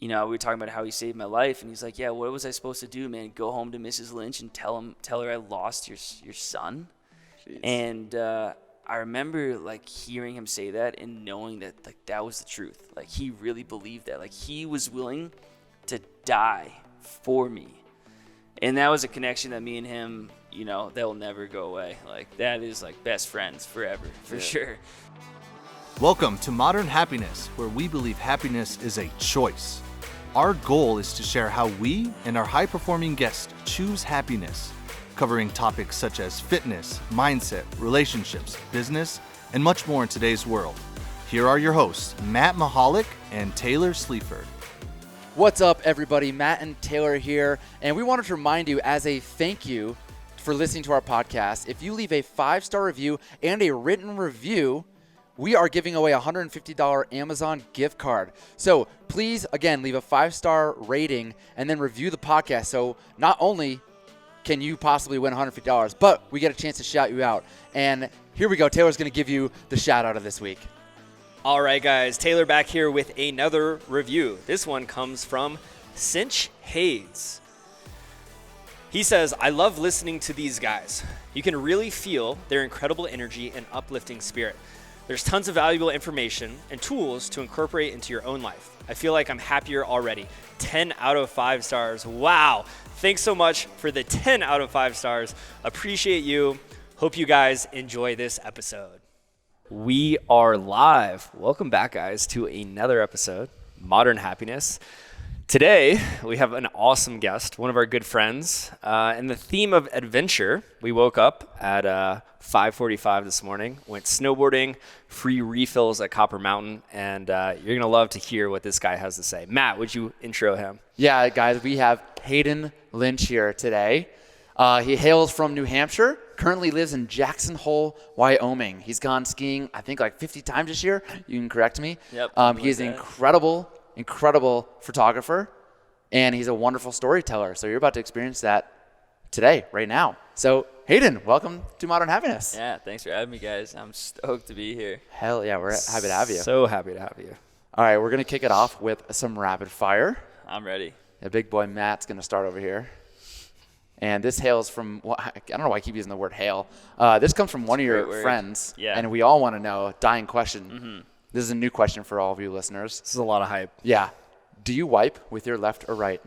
we were talking about how he saved my life, and he's like, yeah, what was I supposed to do, man? Go home to Mrs. Lynch and tell her I lost your son? Jeez. And I remember like hearing him say that and knowing that like that was the truth. Like he really believed that. Like he was willing to die for me. And that was a connection that me and him, they'll never go away. Like that is like best friends forever, for sure. Welcome to Modern Happiness, where we believe happiness is a choice. Our goal is to share how we and our high-performing guests choose happiness, covering topics such as fitness, mindset, relationships, business, and much more in today's world. Here are your hosts, Matt Mahalik and Taylor Sleaford. What's up, everybody? Matt and Taylor here, and we wanted to remind you as a thank you for listening to our podcast, if you leave a 5-star review and a written review, we are giving away a $150 Amazon gift card. So please, again, leave a 5-star rating and then review the podcast. So not only can you possibly win $150, but we get a chance to shout you out. And here we go. Taylor's going to give you the shout out of this week. All right, guys. Taylor back here with another review. This one comes from Cinch Hayes. He says, I love listening to these guys. You can really feel their incredible energy and uplifting spirit. There's tons of valuable information and tools to incorporate into your own life. I feel like I'm happier already. 10 out of 5 stars. Wow. Thanks so much for the 10 out of 5 stars. Appreciate you. Hope you guys enjoy this episode. We are live. Welcome back, guys, to another episode, Modern Happiness. Today, we have an awesome guest, one of our good friends. And the theme of adventure, we woke up at 5:45 this morning, went snowboarding, free refills at Copper Mountain, and you're going to love to hear what this guy has to say. Matt, would you intro him? Yeah, guys, we have Hayden Lynch here today. He hails from New Hampshire, currently lives in Jackson Hole, Wyoming. He's gone skiing, I think, like 50 times this year. You can correct me. Yep. He is an incredible photographer, and he's a wonderful storyteller. So you're about to experience that today, right now. So Hayden, welcome to Modern Happiness. Yeah, thanks for having me, guys. I'm stoked to be here. Hell yeah, we're happy to have you. So happy to have you. All right, we're going to kick it off with some rapid fire. I'm ready. The big boy Matt's going to start over here. And this hails from, I don't know why I keep using the word hail. This comes from one of your friends, and we all want to know, dying question. Mm-hmm. This is a new question for all of you listeners. This is a lot of hype. Yeah. Do you wipe with your left or right?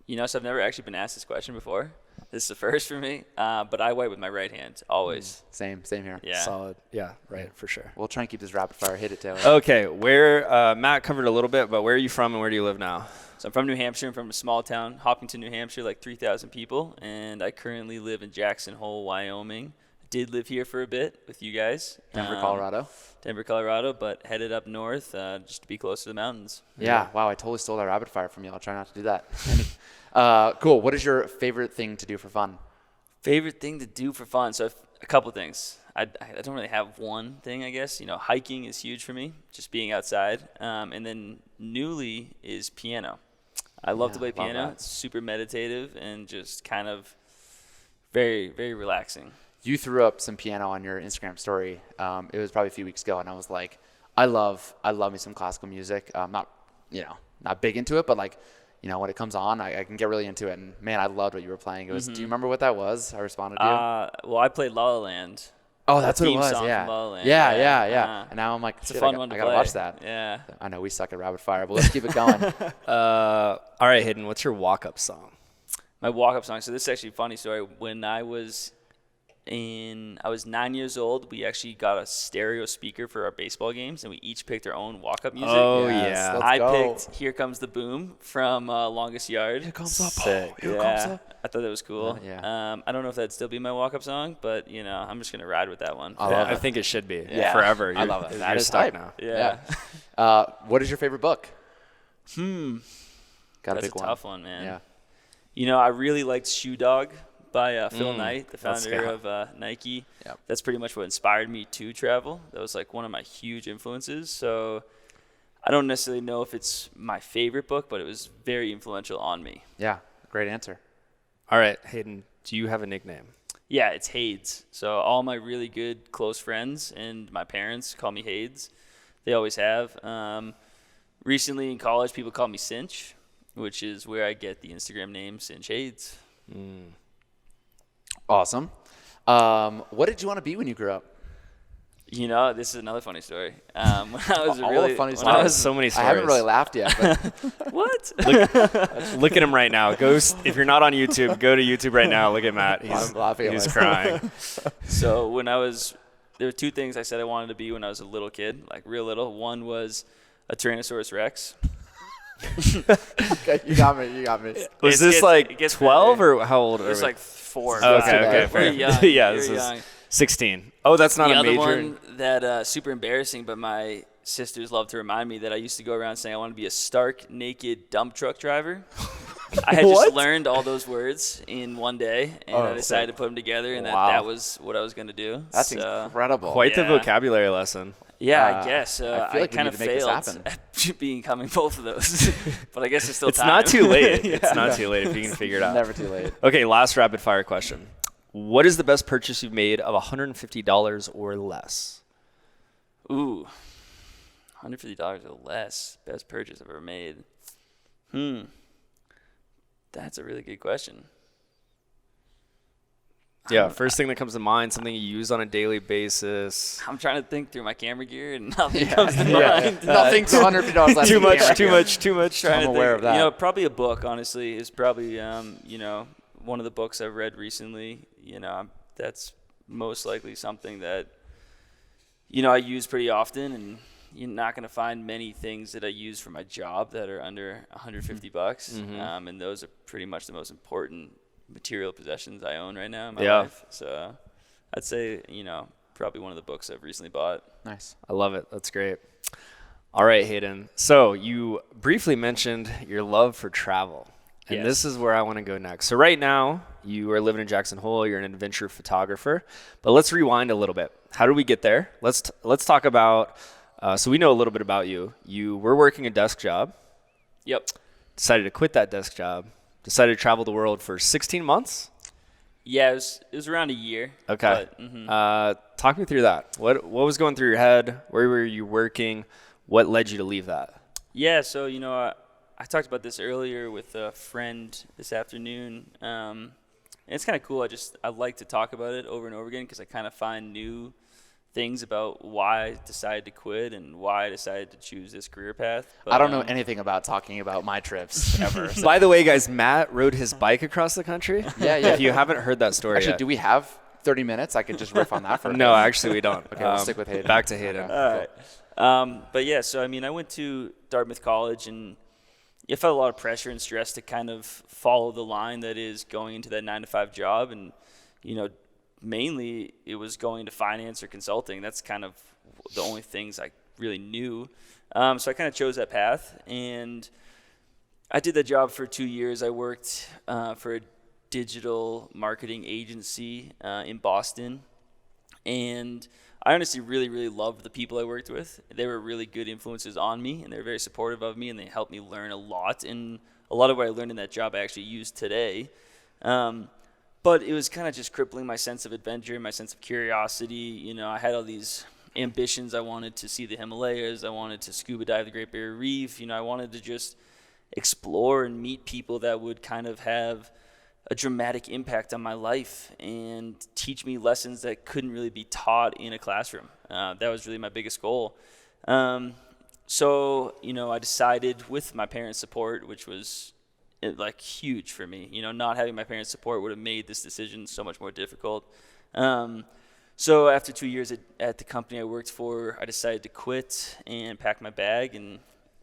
So I've never actually been asked this question before. This is the first for me, but I wipe with my right hand, always. Same here. Yeah. Solid. Yeah, right, for sure. We'll try and keep this rapid fire. Hit it, Taylor. Okay, Matt covered a little bit, but where are you from and where do you live now? So I'm from New Hampshire. I'm from a small town, Hopkinton, New Hampshire, like 3,000 people, and I currently live in Jackson Hole, Wyoming. Did live here for a bit with you guys. Denver, Colorado, but headed up north just to be close to the mountains. Yeah, wow, I totally stole that rapid fire from you. I'll try not to do that. Cool. What is your favorite thing to do for fun? Favorite thing to do for fun? So a couple things. I don't really have one thing, I guess. Hiking is huge for me, just being outside. And then newly is piano. I love to play piano. It's super meditative and just kind of very, very relaxing. You threw up some piano on your Instagram story. It was probably a few weeks ago, and I was like, I love me some classical music. Not big into it, but when it comes on, I can get really into it. And man, I loved what you were playing. It was. Do you remember what that was? I responded to you. Well, I played La La Land. Oh, that's what it was. Yeah. Yeah. And now I'm like, it's a fun one to I gotta play. watch that. Yeah. I know we suck at rapid fire, but let's keep it going. All right, Hayden, what's your walk-up song? My walk-up song. So this is actually a funny story. When I was 9 years old, we actually got a stereo speaker for our baseball games, and we each picked our own walk-up music. Oh, yes, yeah. I picked Here Comes the Boom from Longest Yard. Here comes up. Here comes up. I thought that was cool. Yeah. I don't know if that'd still be my walk-up song, but, I'm just going to ride with that one. I think it should be. Yeah. Forever. I love it. That is stuck now. Yeah. What is your favorite book? Got That's a big a tough one, man. Yeah. I really liked Shoe Dog by Phil Knight, the founder of Nike. Yep. That's pretty much what inspired me to travel. That was like one of my huge influences. So I don't necessarily know if it's my favorite book, but it was very influential on me. Yeah, great answer. All right, Hayden, do you have a nickname? Yeah, it's Hades. So all my really good close friends and my parents call me Hades. They always have. recently in college, people call me Cinch, which is where I get the Instagram name Cinch Hayes. Awesome. What did you want to be when you grew up? You know, this is another funny story. When I was All really the funny when stories. I was So many I stories. haven't really laughed yet, but what? Look at him right now. If you're not on YouTube, go to YouTube right now. Look at Matt. I'm laughing at He's myself. crying. So there were two things I said I wanted to be when I was a little kid, like real little. One was a Tyrannosaurus Rex. Okay, you got me. Was It this gets 12 better. or how old It are was we? like 4. Oh, Not too okay, bad. fair. You're young. Yeah, You're this is young. 16. Oh, that's not The a other major. one that super embarrassing, but my sisters love to remind me that I used to go around saying I want to be a stark naked dump truck driver. I had What? just learned all those words in one day, and I decided to put them together, and Wow. that was what I was going to do. That's So, incredible. Quite the Yeah. vocabulary lesson. Yeah, I guess. I feel like we kind need of to make this failed happen. at becoming both of those, but I guess it's still It's time. not too late. It's not too late if you can figure it out. Never too late. Okay, last rapid fire question. What is the best purchase you've made of $150 or less? Ooh, $150 or less. Best purchase I've ever made. That's a really good question. Yeah, first thing that comes to mind, something you use on a daily basis. I'm trying to think through my camera gear, and nothing comes to mind. Nothing $200 less. Too than much, camera too gear. much, too much. Trying I'm to aware think. of that. You know, probably a book. Honestly, is probably one of the books I've read recently. You know, that's most likely something that I use pretty often, and you're not going to find many things that I use for my job that are under $150 bucks. And those are pretty much the most important material possessions I own right now in my life. So I'd say, probably one of the books I've recently bought. Nice. I love it. That's great. All right, Hayden. So you briefly mentioned your love for travel. And Yes. this is where I want to go next. So right now, you are living in Jackson Hole. You're an adventure photographer. But let's rewind a little bit. How did we get there? Let's talk about, so we know a little bit about you. You were working a desk job, Yep. decided to quit that desk job, decided to travel the world for 16 months. Yeah, it was around a year. Okay. But, Talk me through that. What was going through your head? Where were you working? What led you to leave that? Yeah, so, I talked about this earlier with a friend this afternoon. And it's kind of cool. I like to talk about it over and over again because I kind of find new things about why I decided to quit and why I decided to choose this career path. But, I don't know anything about talking about my trips ever. So- By the way, guys, Matt rode his bike across the country. Yeah. If you haven't heard that story Actually, yet. do we have 30 minutes? I could just riff on that for a No, minute. actually, we don't. Okay, we'll stick with Hayden. Back to Hayden. Okay. All right. But yeah, so I went to Dartmouth College, and I felt a lot of pressure and stress to kind of follow the line that is going into that 9-to-5 job, and mainly it was going to finance or consulting. That's kind of the only things I really knew. So I kind of chose that path, and I did that job for 2 years. I worked for a digital marketing agency in Boston, and I honestly really, really loved the people I worked with. They were really good influences on me, and they were very supportive of me, and they helped me learn a lot. And a lot of what I learned in that job I actually use today. But it was kind of just crippling my sense of adventure, my sense of curiosity. I had all these ambitions. I wanted to see the Himalayas. I wanted to scuba dive the Great Barrier Reef. I wanted to just explore and meet people that would kind of have a dramatic impact on my life and teach me lessons that couldn't really be taught in a classroom. That was really my biggest goal. So, I decided with my parents' support, which was huge for me. Not having my parents' support would have made this decision so much more difficult. So after 2 years at the company I worked for, I decided to quit and pack my bag and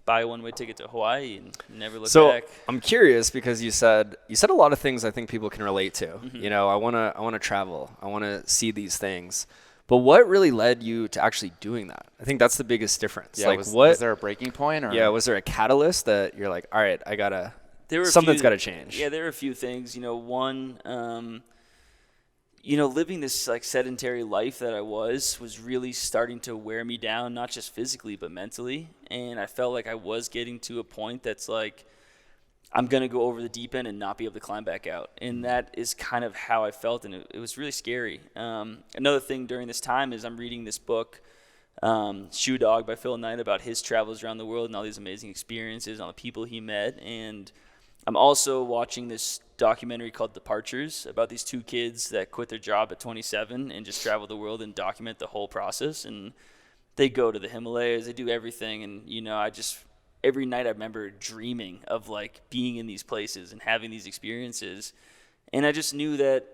buy a one-way ticket to Hawaii and never look back. I'm curious because you said a lot of things I think people can relate to. I want to travel. I want to see these things. But what really led you to actually doing that? I think that's the biggest difference. Yeah, was there a breaking point? Or? Yeah, was there a catalyst that you're like, all right, something's got to change? Yeah, there were a few things. One, living this sedentary life that I was really starting to wear me down, not just physically but mentally. And I felt like I was getting to a point that's I'm going to go over the deep end and not be able to climb back out. And that is kind of how I felt, and it was really scary. Another thing during this time is I'm reading this book Shoe Dog by Phil Knight about his travels around the world and all these amazing experiences, all the people he met. And I'm also watching this documentary called Departures about these 2 kids that quit their job at 27 and just travel the world and document the whole process. And they go to the Himalayas, they do everything. And, every night I remember dreaming of like being in these places and having these experiences. And I just knew that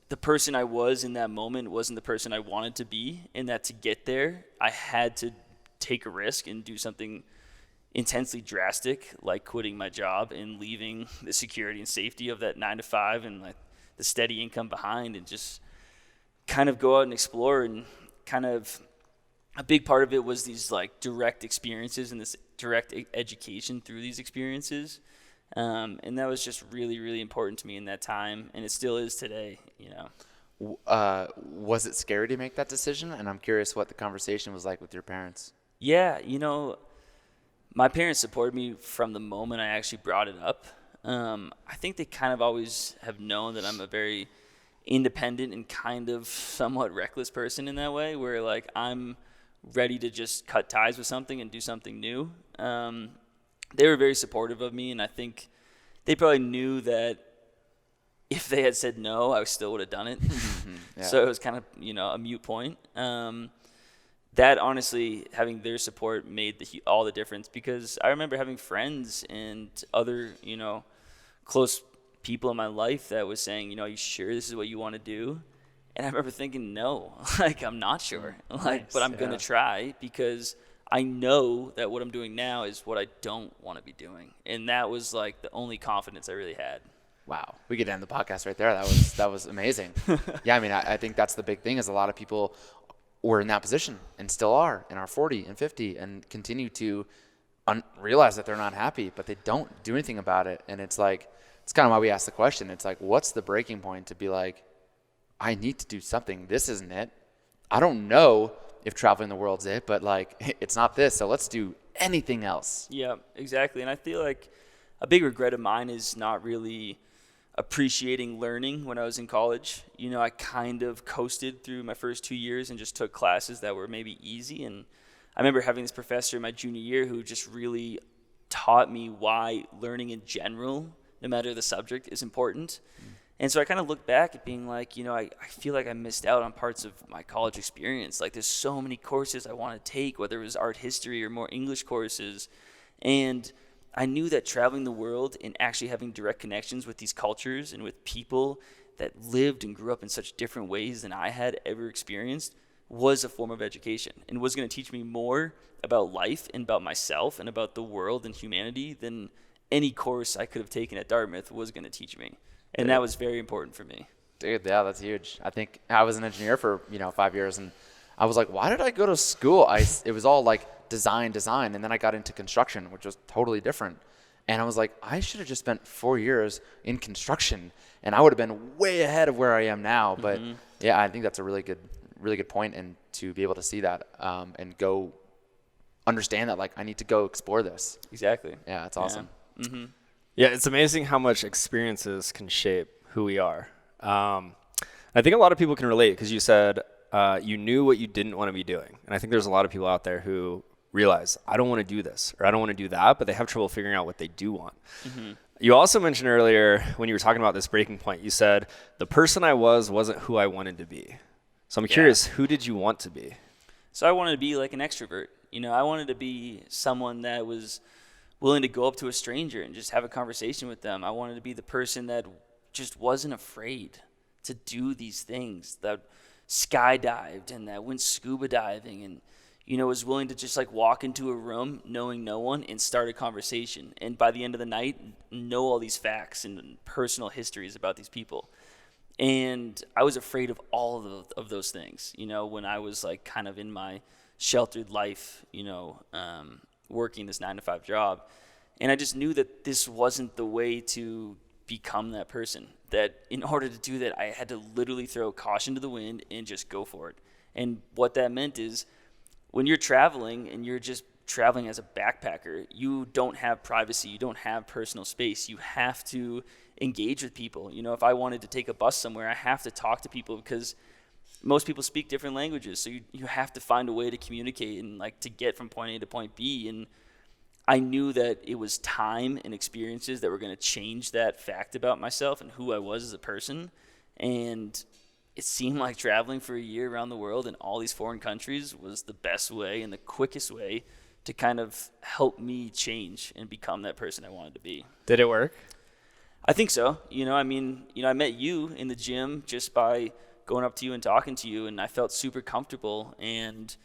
the person I was in that moment wasn't the person I wanted to be, and that to get there, I had to take a risk and do something intensely drastic, like quitting my job and leaving the security and safety of that 9 to 5 and like the steady income behind, and just kind of go out and explore. And kind of a big part of it was these like direct experiences and this direct education through these experiences. And that was just really, really important to me in that time, and it still is today, Was it scary to make that decision? And I'm curious what the conversation was like with your parents. Yeah, my parents supported me from the moment I actually brought it up. I think they kind of always have known that I'm a very independent and kind of somewhat reckless person in that way, where like I'm ready to just cut ties with something and do something new. They were very supportive of me, and I think they probably knew that if they had said no, I still would have done it. Yeah. So it was kind of, a moot point. That honestly, having their support made all the difference, because I remember having friends and other, close people in my life that was saying, are you sure this is what you want to do? And I remember thinking, no, like, I'm not sure, but I'm going to try, because I know that what I'm doing now is what I don't want to be doing. And that was like the only confidence I really had. Wow. We could end the podcast right there. That was amazing. Yeah. I mean, I think that's the big thing, is a lot of people were in that position and still are in our 40 and 50 and continue to realize that they're not happy, but they don't do anything about it. And it's kind of why we asked the question. It's like, what's the breaking point to be like, I need to do something. This isn't it. I don't know if traveling the world's it, but like, it's not this. So let's do anything else. Yeah, exactly. And I feel like a big regret of mine is not really appreciating learning when I was in college. I kind of coasted through my first 2 years and just took classes that were maybe easy. And I remember having this professor in my junior year who just really taught me why learning in general, no matter the subject, is important. And so I kind of look back at being like, I feel like I missed out on parts of my college experience. Like, there's so many courses I want to take, whether it was art history or more English courses. And I knew that traveling the world and actually having direct connections with these cultures and with people that lived and grew up in such different ways than I had ever experienced was a form of education, and was going to teach me more about life and about myself and about the world and humanity than any course I could have taken at Dartmouth was going to teach me. And that was very important for me. Dude, yeah, that's huge. I think I was an engineer for, 5 years, and I was like, why did I go to school? It was all like design, and then I got into construction, which was totally different. And I was like, I should have just spent 4 years in construction, and I would have been way ahead of where I am now. But yeah, I think that's a really good point, and to be able to see that and go understand that, like, I need to go explore this. Exactly. Yeah, it's awesome. Yeah. Mm-hmm. Yeah, it's amazing how much experiences can shape who we are. I think a lot of people can relate, because you said you knew what you didn't want to be doing. And I think there's a lot of people out there who realize, I don't want to do this or I don't want to do that, but they have trouble figuring out what they do want. Mm-hmm. You also mentioned earlier when you were talking about this breaking point, you said the person I wasn't who I wanted to be. So I'm curious, who did you want to be? So I wanted to be like an extrovert. I wanted to be someone that was willing to go up to a stranger and just have a conversation with them. I wanted to be the person that just wasn't afraid to do these things, that skydived and that went scuba diving and, was willing to just like walk into a room knowing no one and start a conversation. And by the end of the night, know all these facts and personal histories about these people. And I was afraid of all of those things, when I was like kind of in my sheltered life, working this 9-to-5 job. And I just knew that this wasn't the way to become that person, that in order to do that, I had to literally throw caution to the wind and just go for it. And what that meant is, when you're traveling and you're just traveling as a backpacker, you don't have privacy, you don't have personal space. You have to engage with people. If I wanted to take a bus somewhere, I have to talk to people, because most people speak different languages, so you have to find a way to communicate and like to get from point A to point B. And I knew that it was time and experiences that were going to change that fact about myself and who I was as a person. And it seemed like traveling for a year around the world in all these foreign countries was the best way and the quickest way to kind of help me change and become that person I wanted to be. Did it work? I think so. I met you in the gym just by going up to you and talking to you, and I felt super comfortable. And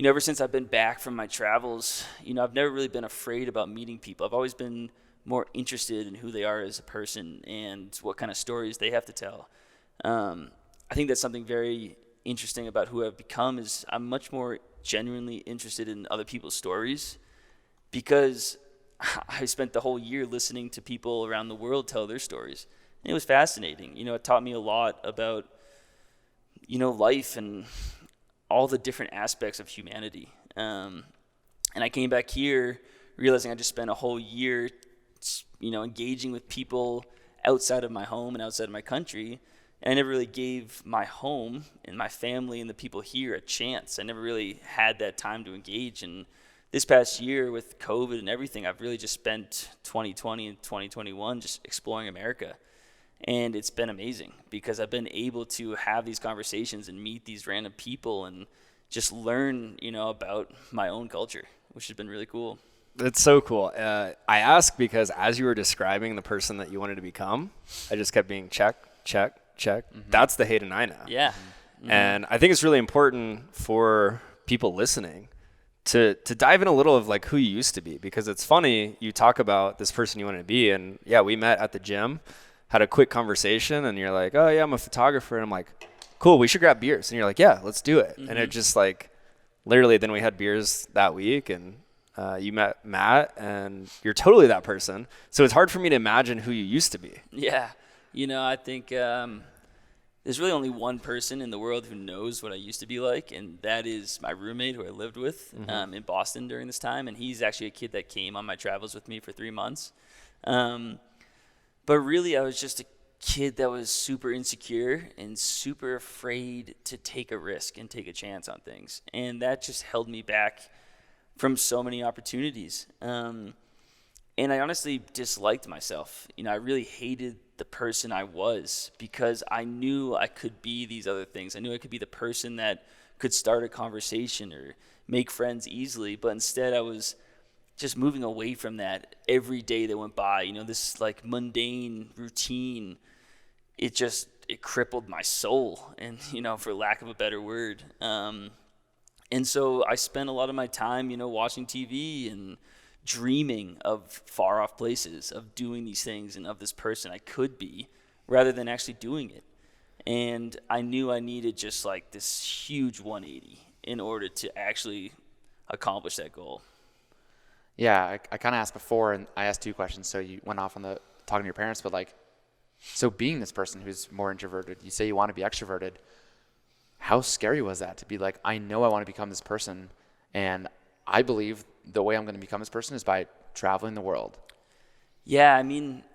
ever since I've been back from my travels, I've never really been afraid about meeting people. I've always been more interested in who they are as a person and what kind of stories they have to tell. I think that's something very interesting about who I've become is I'm much more genuinely interested in other people's stories because I spent the whole year listening to people around the world tell their stories. And it was fascinating. It taught me a lot about, life and all the different aspects of humanity. And I came back here realizing I just spent a whole year, engaging with people outside of my home and outside of my country. And I never really gave my home and my family and the people here a chance. I never really had that time to engage. And this past year with COVID and everything, I've really just spent 2020 and 2021 just exploring America. And it's been amazing because I've been able to have these conversations and meet these random people and just learn, about my own culture, which has been really cool. It's so cool. I ask because as you were describing the person that you wanted to become, I just kept being check. Mm-hmm. That's the Hayden I know. Yeah. Mm-hmm. And I think it's really important for people listening to dive in a little of like who you used to be, because it's funny, you talk about this person you wanted to be, and yeah, we met at the gym, had a quick conversation, and you're like, oh yeah, I'm a photographer, and I'm like, cool, we should grab beers, and you're like, yeah, let's do it. Mm-hmm. And it just like literally then we had beers that week, and you met Matt, and you're totally that person. So it's hard for me to imagine who you used to be. Yeah. I think there's really only one person in the world who knows what I used to be like, and that is my roommate who I lived with in Boston during this time. And he's actually a kid that came on my travels with me for 3 months. But really, I was just a kid that was super insecure and super afraid to take a risk and take a chance on things. And that just held me back from so many opportunities. And I honestly disliked myself. I really hated the person I was because I knew I could be these other things. I knew I could be the person that could start a conversation or make friends easily, but instead I was just moving away from that every day that went by. This like mundane routine, it crippled my soul, and for lack of a better word. And so I spent a lot of my time, watching TV and dreaming of far off places, of doing these things and of this person I could be, rather than actually doing it. And I knew I needed just like this huge 180 in order to actually accomplish that goal. Yeah, I kind of asked before, and I asked 2 questions. So you went off on the talking to your parents, but like, so being this person who's more introverted, you say you want to be extroverted. How scary was that to be like, I know I want to become this person, and I believe the way I'm going to become this person is by traveling the world? Yeah,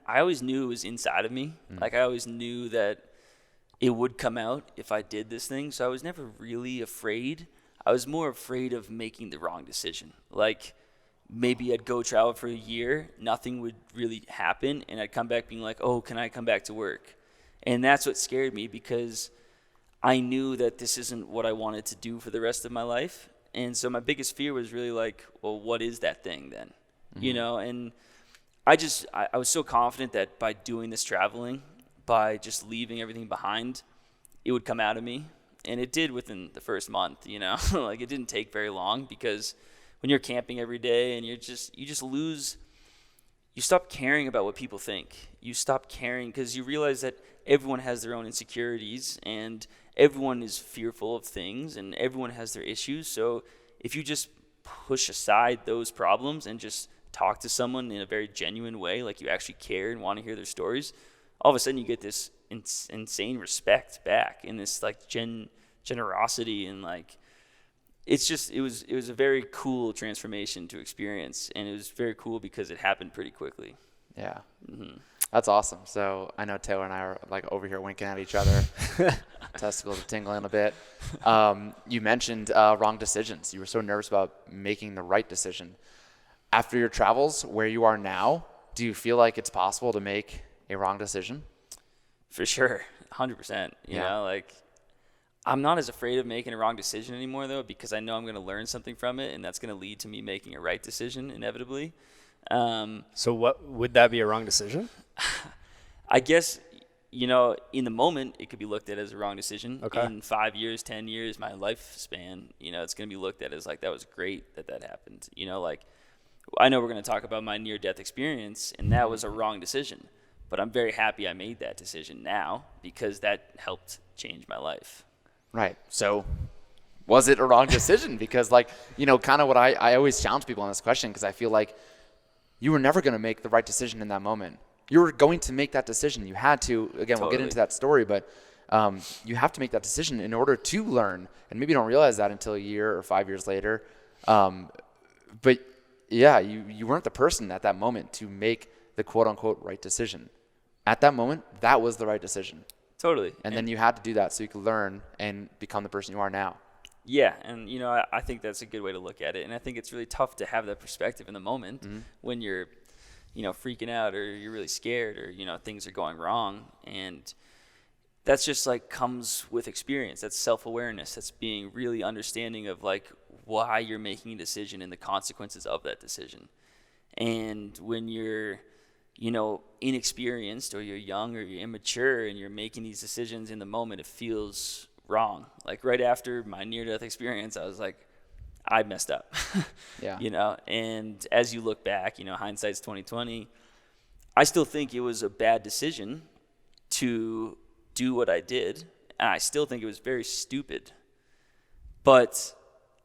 I always knew it was inside of me. Like, I always knew that it would come out if I did this thing. So I was never really afraid. I was more afraid of making the wrong decision. Like, maybe I'd go travel for a year, nothing would really happen, and I'd come back being like, oh, can I come back to work? And that's what scared me, because I knew that this isn't what I wanted to do for the rest of my life. And so my biggest fear was really like, well, what is that thing then? And I was so confident that by doing this traveling, by just leaving everything behind, it would come out of me. And it did within the first month, like it didn't take very long, because when you're camping every day and you stop caring about what people think. You stop caring because you realize that everyone has their own insecurities, and everyone is fearful of things, and everyone has their issues. So if you just push aside those problems and just talk to someone in a very genuine way, like you actually care and want to hear their stories, all of a sudden you get this insane respect back, and this like generosity, and like it was a very cool transformation to experience, and it was very cool because it happened pretty quickly. Yeah. That's awesome. So I know Taylor and I are like over here winking at each other. Testicles are tingling a bit. You mentioned wrong decisions. You were so nervous about making the right decision. After your travels, where you are now, do you feel like it's possible to make a wrong decision? For sure, 100%. You know, like I'm not as afraid of making a wrong decision anymore, though, because I know I'm going to learn something from it, and that's going to lead to me making a right decision inevitably. So what would that be a wrong decision? I guess, you know, in the moment, it could be looked at as a wrong decision. Okay. In 5 years, 10 years, my lifespan, you know, it's going to be looked at as like, that was great that happened. You know, like, I know we're going to talk about my near-death experience, and that was a wrong decision. But I'm very happy I made that decision now because that helped change my life. Right. So was it a wrong decision? Because, like, you know, kind of what I always challenge people on this question, because I feel like you were never going to make the right decision in that moment. You were going to make that decision. You had to. Again, We'll get into that story, but you have to make that decision in order to learn. And maybe you don't realize that until a year or 5 years later. But, yeah, you weren't the person at that moment to make the quote-unquote right decision. At that moment, that was the right decision. Totally. And then you had to do that so you could learn and become the person you are now. Yeah, and, you know, I think that's a good way to look at it. And I think it's really tough to have that perspective in the moment when you're, you know, freaking out or you're really scared or, you know, things are going wrong. And that's just, like, comes with experience. That's self-awareness. That's being really understanding of, like, why you're making a decision and the consequences of that decision. And when you're, you know, inexperienced or you're young or you're immature and you're making these decisions in the moment, it feels wrong. Like right after my near-death experience, I was like, I messed up. Yeah. You know, and as you look back, you know, hindsight's 2020. I still think it was a bad decision to do what I did, and I still think it was very stupid. But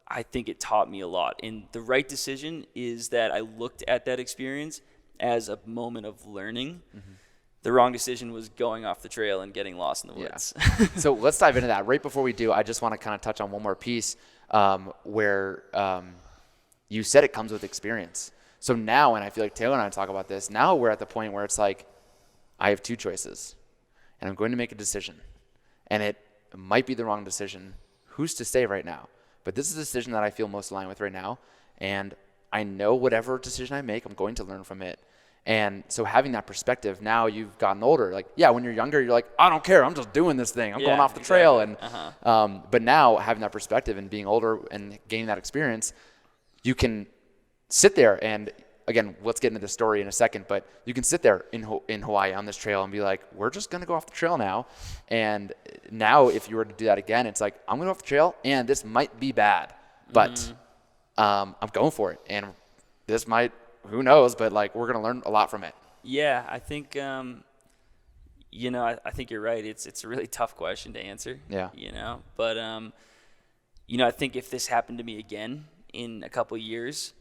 I think it taught me a lot. And the right decision is that I looked at that experience as a moment of learning. The wrong decision was going off the trail and getting lost in the woods. Yeah. So let's dive into that. Right before we do, I just want to kind of touch on one more piece where you said it comes with experience. So now, and I feel like Taylor and I talk about this, now we're at the point where it's like, I have two choices, and I'm going to make a decision. And it might be the wrong decision. Who's to say right now? But this is a decision that I feel most aligned with right now. And I know whatever decision I make, I'm going to learn from it. And so having that perspective, now you've gotten older. Like, yeah, when you're younger, you're like, I don't care. I'm just doing this thing. I'm going off the trail. And but now having that perspective and being older and gaining that experience, you can sit there and, again, let's get into the story in a second, but you can sit there in Hawaii on this trail and be like, we're just going to go off the trail now. And now if you were to do that again, it's like, I'm going to go off the trail and this might be bad, but I'm going for it. And this might, who knows, but like we're going to learn a lot from it. Yeah, I think, you know, I think you're right. It's a really tough question to answer. Yeah. You know, but, you know, I think if this happened to me again in a couple of years,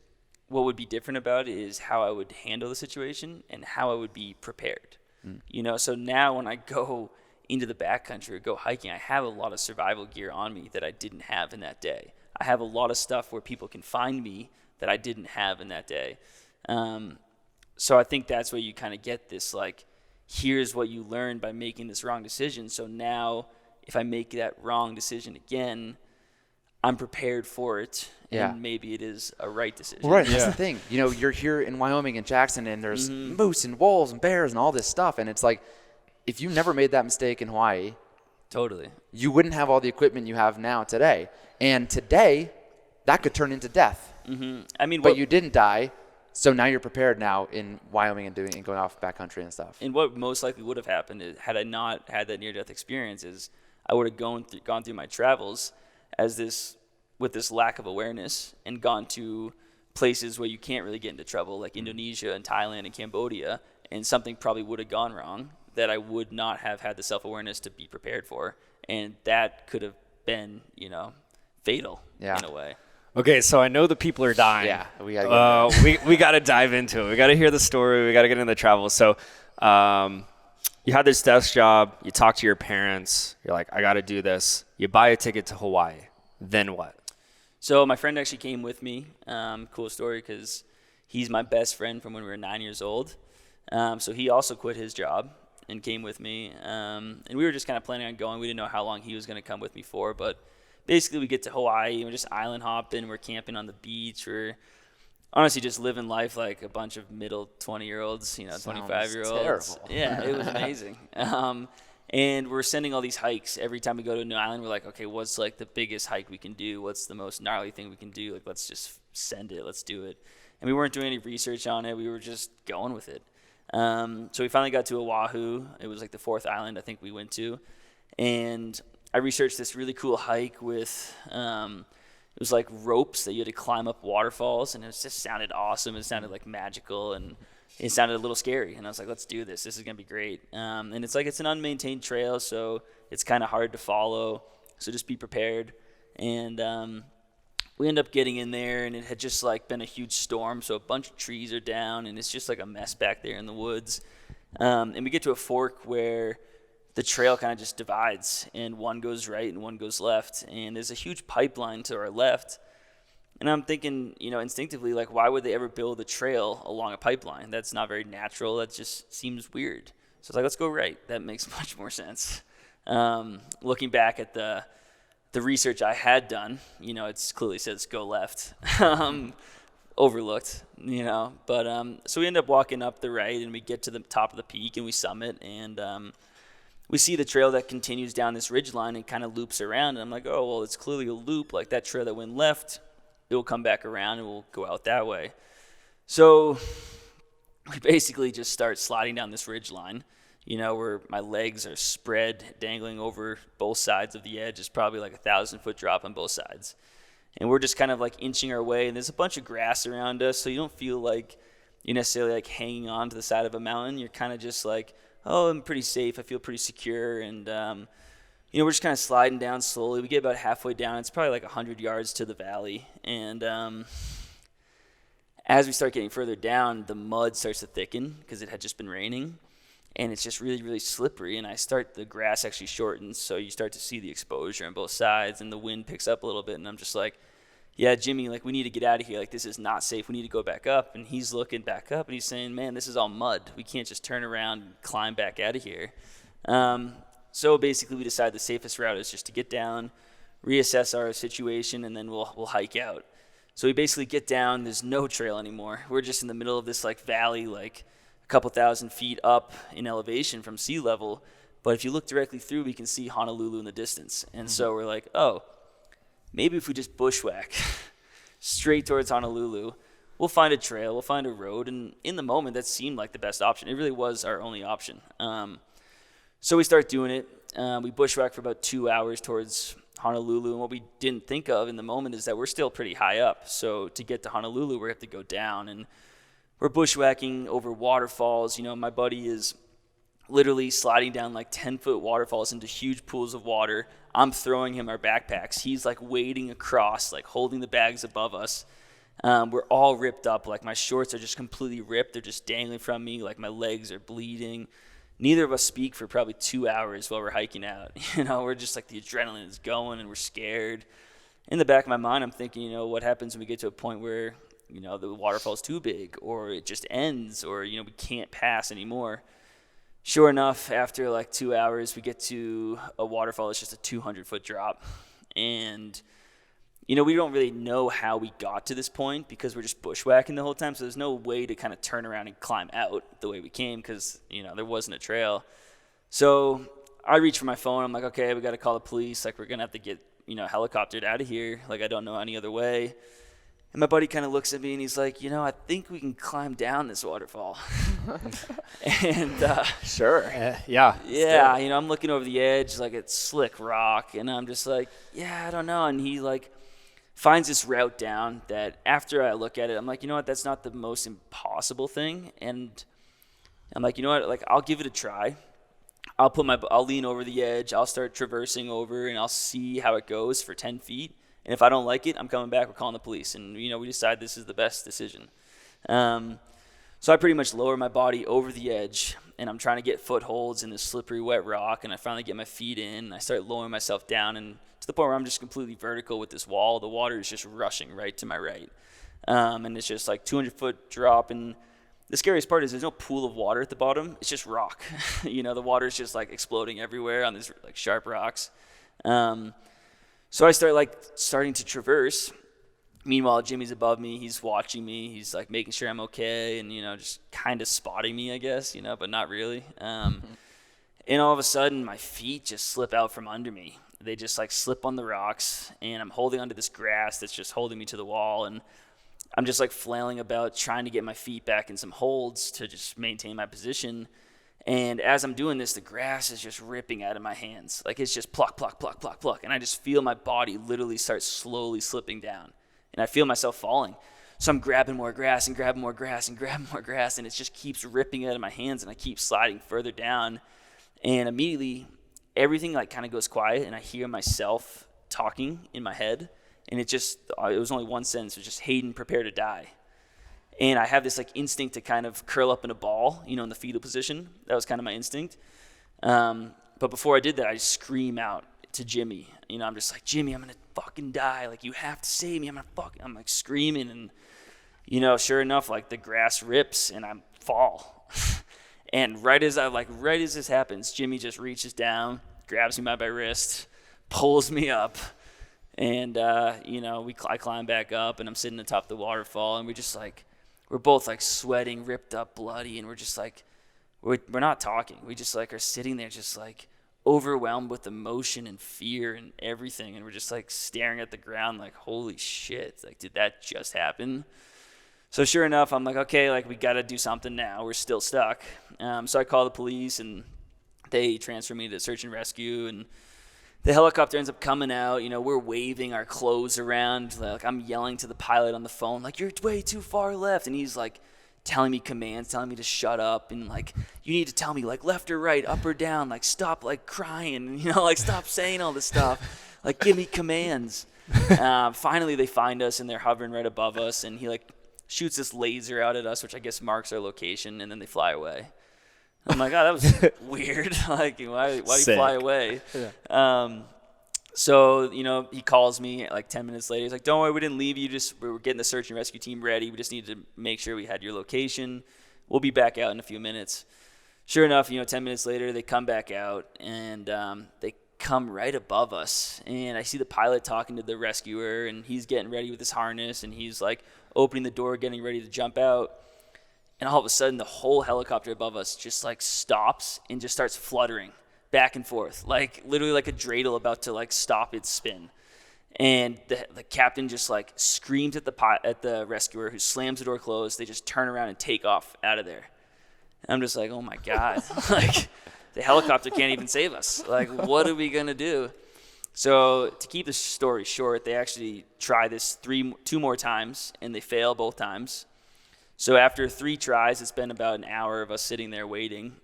what would be different about it is how I would handle the situation and how I would be prepared. You know, so now when I go into the backcountry or go hiking, I have a lot of survival gear on me that I didn't have in that day. I have a lot of stuff where people can find me that I didn't have in that day. So I think that's where you kind of get this, like, here's what you learned by making this wrong decision. So now if I make that wrong decision again, I'm prepared for it. Yeah. And maybe it is a right decision. Well, right. That's the thing. You know, you're here in Wyoming and Jackson, and there's moose and wolves and bears and all this stuff. And it's like, if you never made that mistake in Hawaii, Totally. you wouldn't have all the equipment you have now today. And today, that could turn into death. I mean, But you didn't die, so now you're prepared now in Wyoming and going off backcountry and stuff. and what most likely would have happened is, had I not had that near-death experience, is I would have gone through my travels with this lack of awareness and gone to places where you can't really get into trouble, like Indonesia and Thailand and Cambodia, and something probably would have gone wrong that I would not have had the self-awareness to be prepared for, and that could have been, you know, fatal in a way. Okay, so I know the people are dying. Yeah, we gotta we got to dive into it. We got to hear the story. We got to get into the travel. So you had this desk job. You talk to your parents. You're like, I got to do this. You buy a ticket to Hawaii. Then what? So my friend actually came with me. Cool story, because he's my best friend from when we were 9 years old. So he also quit his job and came with me. And we were just kind of planning on going. We didn't know how long he was going to come with me for, but basically we get to Hawaii and we're just island hopping. We're camping on the beach. We're honestly just living life like a bunch of middle 20-year-olds, 25-year-olds. Terrible. Yeah, it was amazing. And we're sending all these hikes. Every time we go to a new island, we're like, okay, what's like the biggest hike we can do? What's the most gnarly thing we can do? Like, let's just send it. Let's do it. And we weren't doing any research on it. We were just going with it. So we finally got to Oahu. It was like the 4th island I think we went to. And I researched this really cool hike with, it was like ropes that you had to climb up waterfalls. And it just sounded awesome. It sounded like magical. And it sounded a little scary. And I was like, let's do this. This is going to be great. And it's like it's an unmaintained trail, so it's kind of hard to follow. So just be prepared. And we end up getting in there, and it had just like been a huge storm, so a bunch of trees are down, and it's just like a mess back there in the woods. And we get to a fork where the trail kind of just divides, and one goes right and one goes left, and there's a huge pipeline to our left. And I'm thinking, instinctively, like, why would they ever build a trail along a pipeline? That's not very natural. That just seems weird. So it's like, let's go right. That makes much more sense. Looking back at the research I had done, it clearly says go left. Overlooked, But so we end up walking up the right, and we get to the top of the peak, and we summit, and we see the trail that continues down this ridgeline and kind of loops around. And I'm like, oh, well, it's clearly a loop. Like that trail that went left, it will come back around, and we'll go out that way. So we basically just start sliding down this ridgeline. Where my legs are spread, dangling over both sides of the edge. It's probably like 1,000-foot drop on both sides. And we're just kind of like inching our way, and there's a bunch of grass around us, so you don't feel like you're necessarily like hanging on to the side of a mountain. You're kind of just like, oh, I'm pretty safe. I feel pretty secure. And, we're just kind of sliding down slowly. We get about halfway down. It's probably like 100 yards to the valley. And as we start getting further down, the mud starts to thicken because it had just been raining. And it's just really, really slippery. And the grass actually shortens, so you start to see the exposure on both sides, and the wind picks up a little bit. And I'm just like, yeah, Jimmy, like, we need to get out of here. Like, this is not safe. We need to go back up. And he's looking back up, and he's saying, man, this is all mud. We can't just turn around and climb back out of here. So basically we decided the safest route is just to get down, reassess our situation, and then we'll hike out. So we basically get down. There's no trail anymore. We're just in the middle of this, like, valley, like, a couple thousand feet up in elevation from sea level. But if you look directly through, we can see Honolulu in the distance. And so we're like, oh, maybe if we just bushwhack straight towards Honolulu, we'll find a trail, we'll find a road. And in the moment, that seemed like the best option. It really was our only option. So we start doing it. We bushwhack for about 2 hours towards Honolulu. And what we didn't think of in the moment is that we're still pretty high up. So to get to Honolulu, we have to go down. And we're bushwhacking over waterfalls. My buddy is literally sliding down like 10-foot waterfalls into huge pools of water. I'm throwing him our backpacks. He's like wading across, like holding the bags above us. We're all ripped up. Like my shorts are just completely ripped. They're just dangling from me. Like my legs are bleeding. Neither of us speak for probably 2 hours while we're hiking out. We're just like the adrenaline is going and we're scared. In the back of my mind, I'm thinking, what happens when we get to a point where the waterfall's too big, or it just ends, or, we can't pass anymore. Sure enough, after like 2 hours, we get to a waterfall. It's just a 200-foot drop. And, we don't really know how we got to this point because we're just bushwhacking the whole time. So there's no way to kind of turn around and climb out the way we came because, there wasn't a trail. So I reach for my phone. I'm like, okay, we got to call the police. Like, we're going to have to get, helicoptered out of here. Like, I don't know any other way. And my buddy kind of looks at me and he's like, I think we can climb down this waterfall. And Sure. Yeah. Yeah, I'm looking over the edge like it's slick rock, and I'm just like, yeah, I don't know. And he like finds this route down that after I look at it, I'm like, that's not the most impossible thing. And I'm like, like I'll give it a try. I'll lean over the edge. I'll start traversing over, and I'll see how it goes for 10 feet. And if I don't like it, I'm coming back. We're calling the police. And, we decide this is the best decision. So I pretty much lower my body over the edge, and I'm trying to get footholds in this slippery, wet rock. And I finally get my feet in, and I start lowering myself down, and to the point where I'm just completely vertical with this wall. The water is just rushing right to my right. And it's just like 200-foot drop. And the scariest part is there's no pool of water at the bottom. It's just rock. You know, the water's just like exploding everywhere on these like sharp rocks. So I starting to traverse. Meanwhile, Jimmy's above me. He's watching me. He's like making sure I'm okay, and just kind of spotting me, I guess, but not really. And all of a sudden, my feet just slip out from under me. They just like slip on the rocks, and I'm holding onto this grass that's just holding me to the wall, and I'm just like flailing about trying to get my feet back in some holds to just maintain my position. And as I'm doing this, the grass is just ripping out of my hands. Like it's just pluck, pluck, pluck, pluck, pluck. And I just feel my body literally start slowly slipping down. And I feel myself falling. So I'm grabbing more grass and grabbing more grass and grabbing more grass. And it just keeps ripping out of my hands. And I keep sliding further down. And immediately, everything like kind of goes quiet. And I hear myself talking in my head. And it was only one sentence. It was just, Hayden, prepare to die. And I have this like instinct to kind of curl up in a ball, in the fetal position. That was kind of my instinct. But before I did that, I just scream out to Jimmy. I'm just like, Jimmy, I'm going to fucking die. Like, you have to save me. I'm like screaming. And, sure enough, like the grass rips and I fall. And right as this happens, Jimmy just reaches down, grabs me by my wrist, pulls me up. And, I climb back up and I'm sitting atop the waterfall and we're both like sweating, ripped up, bloody. And we're just like, we're not talking. We just like are sitting there just like overwhelmed with emotion and fear and everything. And we're just like staring at the ground like, holy shit, like, did that just happen? So sure enough, I'm like, okay, like we got to do something now. We're still stuck. So I call the police and they transfer me to search and rescue, and the helicopter ends up coming out. We're waving our clothes around. Like I'm yelling to the pilot on the phone, like, you're way too far left. And he's like telling me commands, telling me to shut up. And like, you need to tell me like left or right, up or down, like stop like crying, like stop saying all this stuff. Like give me commands. Finally they find us and they're hovering right above us. And he like shoots this laser out at us, which I guess marks our location. And then they fly away. I'm like, oh, that was weird. Like, why do you fly away? Yeah. So, he calls me like 10 minutes later. He's like, don't worry, we didn't leave you. We were getting the search and rescue team ready. We just needed to make sure we had your location. We'll be back out in a few minutes. Sure enough, 10 minutes later, they come back out, and they come right above us. And I see the pilot talking to the rescuer, and he's getting ready with his harness, and he's like opening the door, getting ready to jump out. And all of a sudden, the whole helicopter above us just like stops and just starts fluttering back and forth, like literally like a dreidel about to like stop its spin. And the captain just like screams at the rescuer, who slams the door closed. They just turn around and take off out of there. And I'm just like, oh my God, like the helicopter can't even save us. Like, what are we gonna do? So to keep the story short, they actually try this 2 more times, and they fail both times. So after 3 tries, it's been about an hour of us sitting there waiting.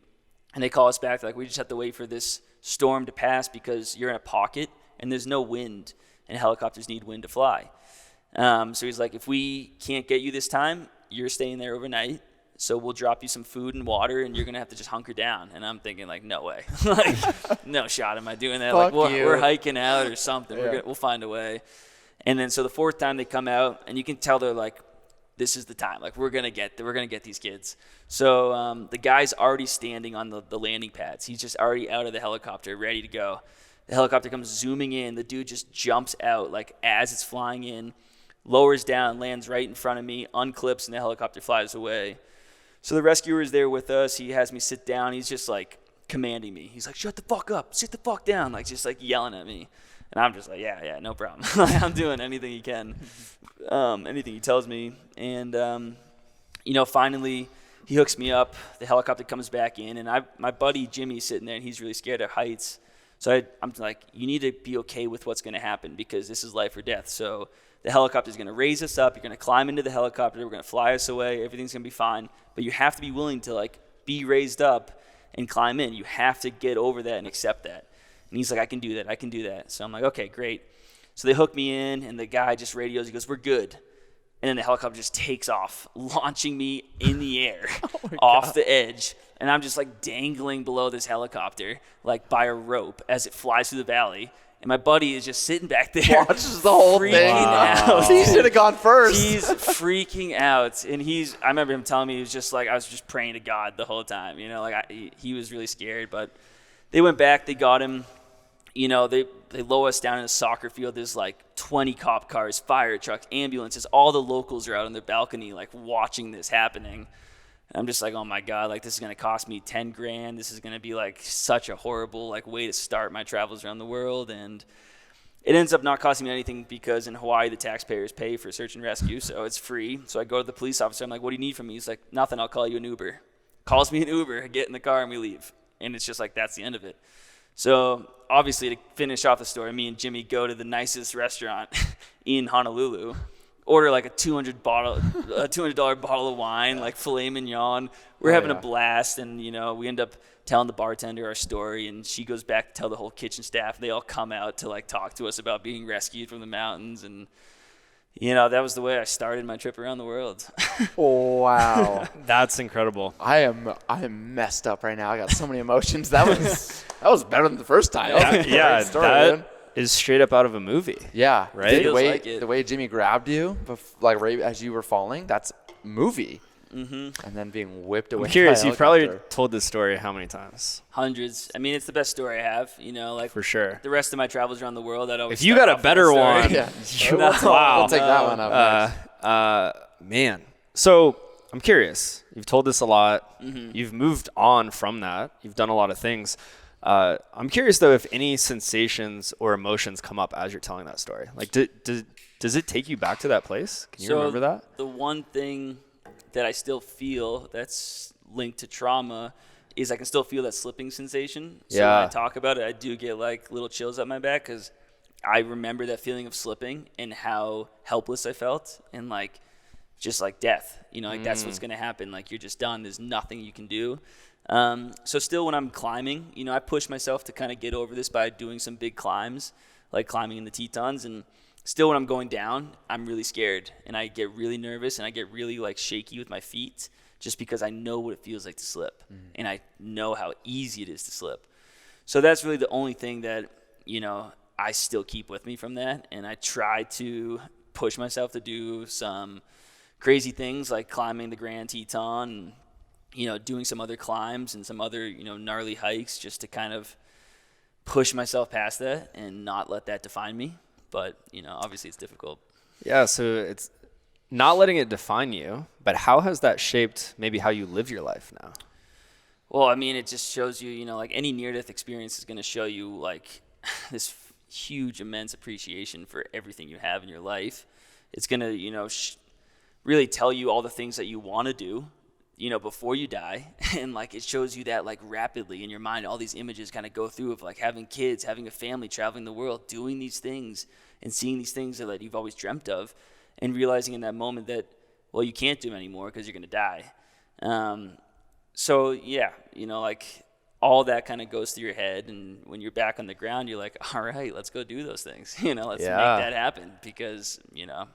And they call us back. They're like, we just have to wait for this storm to pass because you're in a pocket and there's no wind. And helicopters need wind to fly. So he's like, if we can't get you this time, you're staying there overnight. So we'll drop you some food and water, and you're going to have to just hunker down. And I'm thinking, like, no way. Like, no shot am I doing that. Fuck like, you. We're hiking out or something. Yeah. We'll find a way. And then so the 4th time they come out, and you can tell they're like, this is the time. Like, we're gonna get these kids. So the guy's already standing on the landing pads. He's just already out of the helicopter, ready to go. The helicopter comes zooming in. The dude just jumps out like as it's flying in, lowers down, lands right in front of me, unclips, and the helicopter flies away. So the rescuer is there with us. He has me sit down. He's just like commanding me. He's like, shut the fuck up, sit the fuck down, like just like yelling at me. And I'm just like, yeah, no problem. I'm doing anything he can, anything he tells me. And, finally he hooks me up. The helicopter comes back in, and my buddy Jimmy's sitting there, and he's really scared of heights. So I'm like, you need to be okay with what's going to happen because this is life or death. So the helicopter is going to raise us up. You're going to climb into the helicopter. We're going to fly us away. Everything's going to be fine. But you have to be willing to, like, be raised up and climb in. You have to get over that and accept that. And he's like, I can do that. So I'm like, okay, great. So they hook me in, and the guy just radios. He goes, we're good. And then the helicopter just takes off, launching me in the air off the edge. And I'm just like dangling below this helicopter, like by a rope as it flies through the valley. And my buddy is just sitting back there. Watches the whole freaking thing. out. He should have gone first. He's freaking out. And I remember him telling me, he was just like, I was just praying to God the whole time. You know, like he was really scared. But they went back, they got him. You know, they lower us down in a soccer field. There's like 20 cop cars, fire trucks, ambulances. All the locals are out on their balcony, like watching this happening. And I'm just like, oh my God, like this is going to cost me $10,000. This is going to be like such a horrible like way to start my travels around the world. And it ends up not costing me anything because in Hawaii, the taxpayers pay for search and rescue. So it's free. So I go to the police officer. I'm like, what do you need from me? He's like, nothing. I'll call you an Uber. Calls me an Uber. I get in the car and we leave. And it's just like, that's the end of it. So obviously to finish off the story, me and Jimmy go to the nicest restaurant in Honolulu. Order like a $200 bottle of wine, like filet mignon. We're having a blast, and you know we end up telling the bartender our story, and she goes back to tell the whole kitchen staff. They all come out to like talk to us about being rescued from the mountains, and you know that was the way I started my trip around the world. Wow, That's incredible. I am messed up right now. I got so many emotions. That was better than the first time. Yeah, story, that man. is straight up out of a movie. Yeah, Right? The way Jimmy grabbed you, like right as you were falling, that's movie. Mm-hmm. And then being whipped away. I'm curious. by a You've probably helicopter. told this story how many times? Hundreds. I mean, it's the best story I have. You know, like For sure. the rest of my travels around the world, I'd always. If you start got a off with better that story. one, Yeah. wow. We'll take that one up next. Man. So I'm curious. You've told this a lot. Mm-hmm. You've moved on from that. You've done a lot of things. I'm curious though if any sensations or emotions come up as you're telling that story. Like, does it take you back to that place? Can you remember that? The one thing that I still feel that's linked to trauma is I can still feel that slipping sensation. So when I talk about it, I do get like little chills up my back because I remember that feeling of slipping and how helpless I felt and like just like death. You know, like that's what's going to happen. Like you're just done. There's nothing you can do. So still when I'm climbing, you know, I push myself to kind of get over this by doing some big climbs, like climbing in the Tetons. And still when I'm going down, I'm really scared and I get really nervous and I get really like shaky with my feet just because I know what it feels like to slip and I know how easy it is to slip. So that's really the only thing that, you know, I still keep with me from that. And I try to push myself to do some crazy things like climbing the Grand Teton and, you know, doing some other climbs and some other, you know, gnarly hikes just to kind of push myself past that and not let that define me. But, you know, obviously it's difficult. Yeah, so it's not letting it define you, but how has that shaped maybe how you live your life now? Well, I mean, it just shows you, you know, like any near-death experience is going to show you like this huge, immense appreciation for everything you have in your life. It's going to, you know, really tell you all the things that you want to do, you know, before you die. And like it shows you that like rapidly in your mind, all these images kind of go through of like having kids, having a family, traveling the world, doing these things and seeing these things that you've always dreamt of and realizing in that moment that, well, you can't do them anymore because you're going to die. So yeah, you know, like all that kind of goes through your head. And when you're back on the ground, you're like, all right, let's go do those things. You know, let's make that happen because, you know.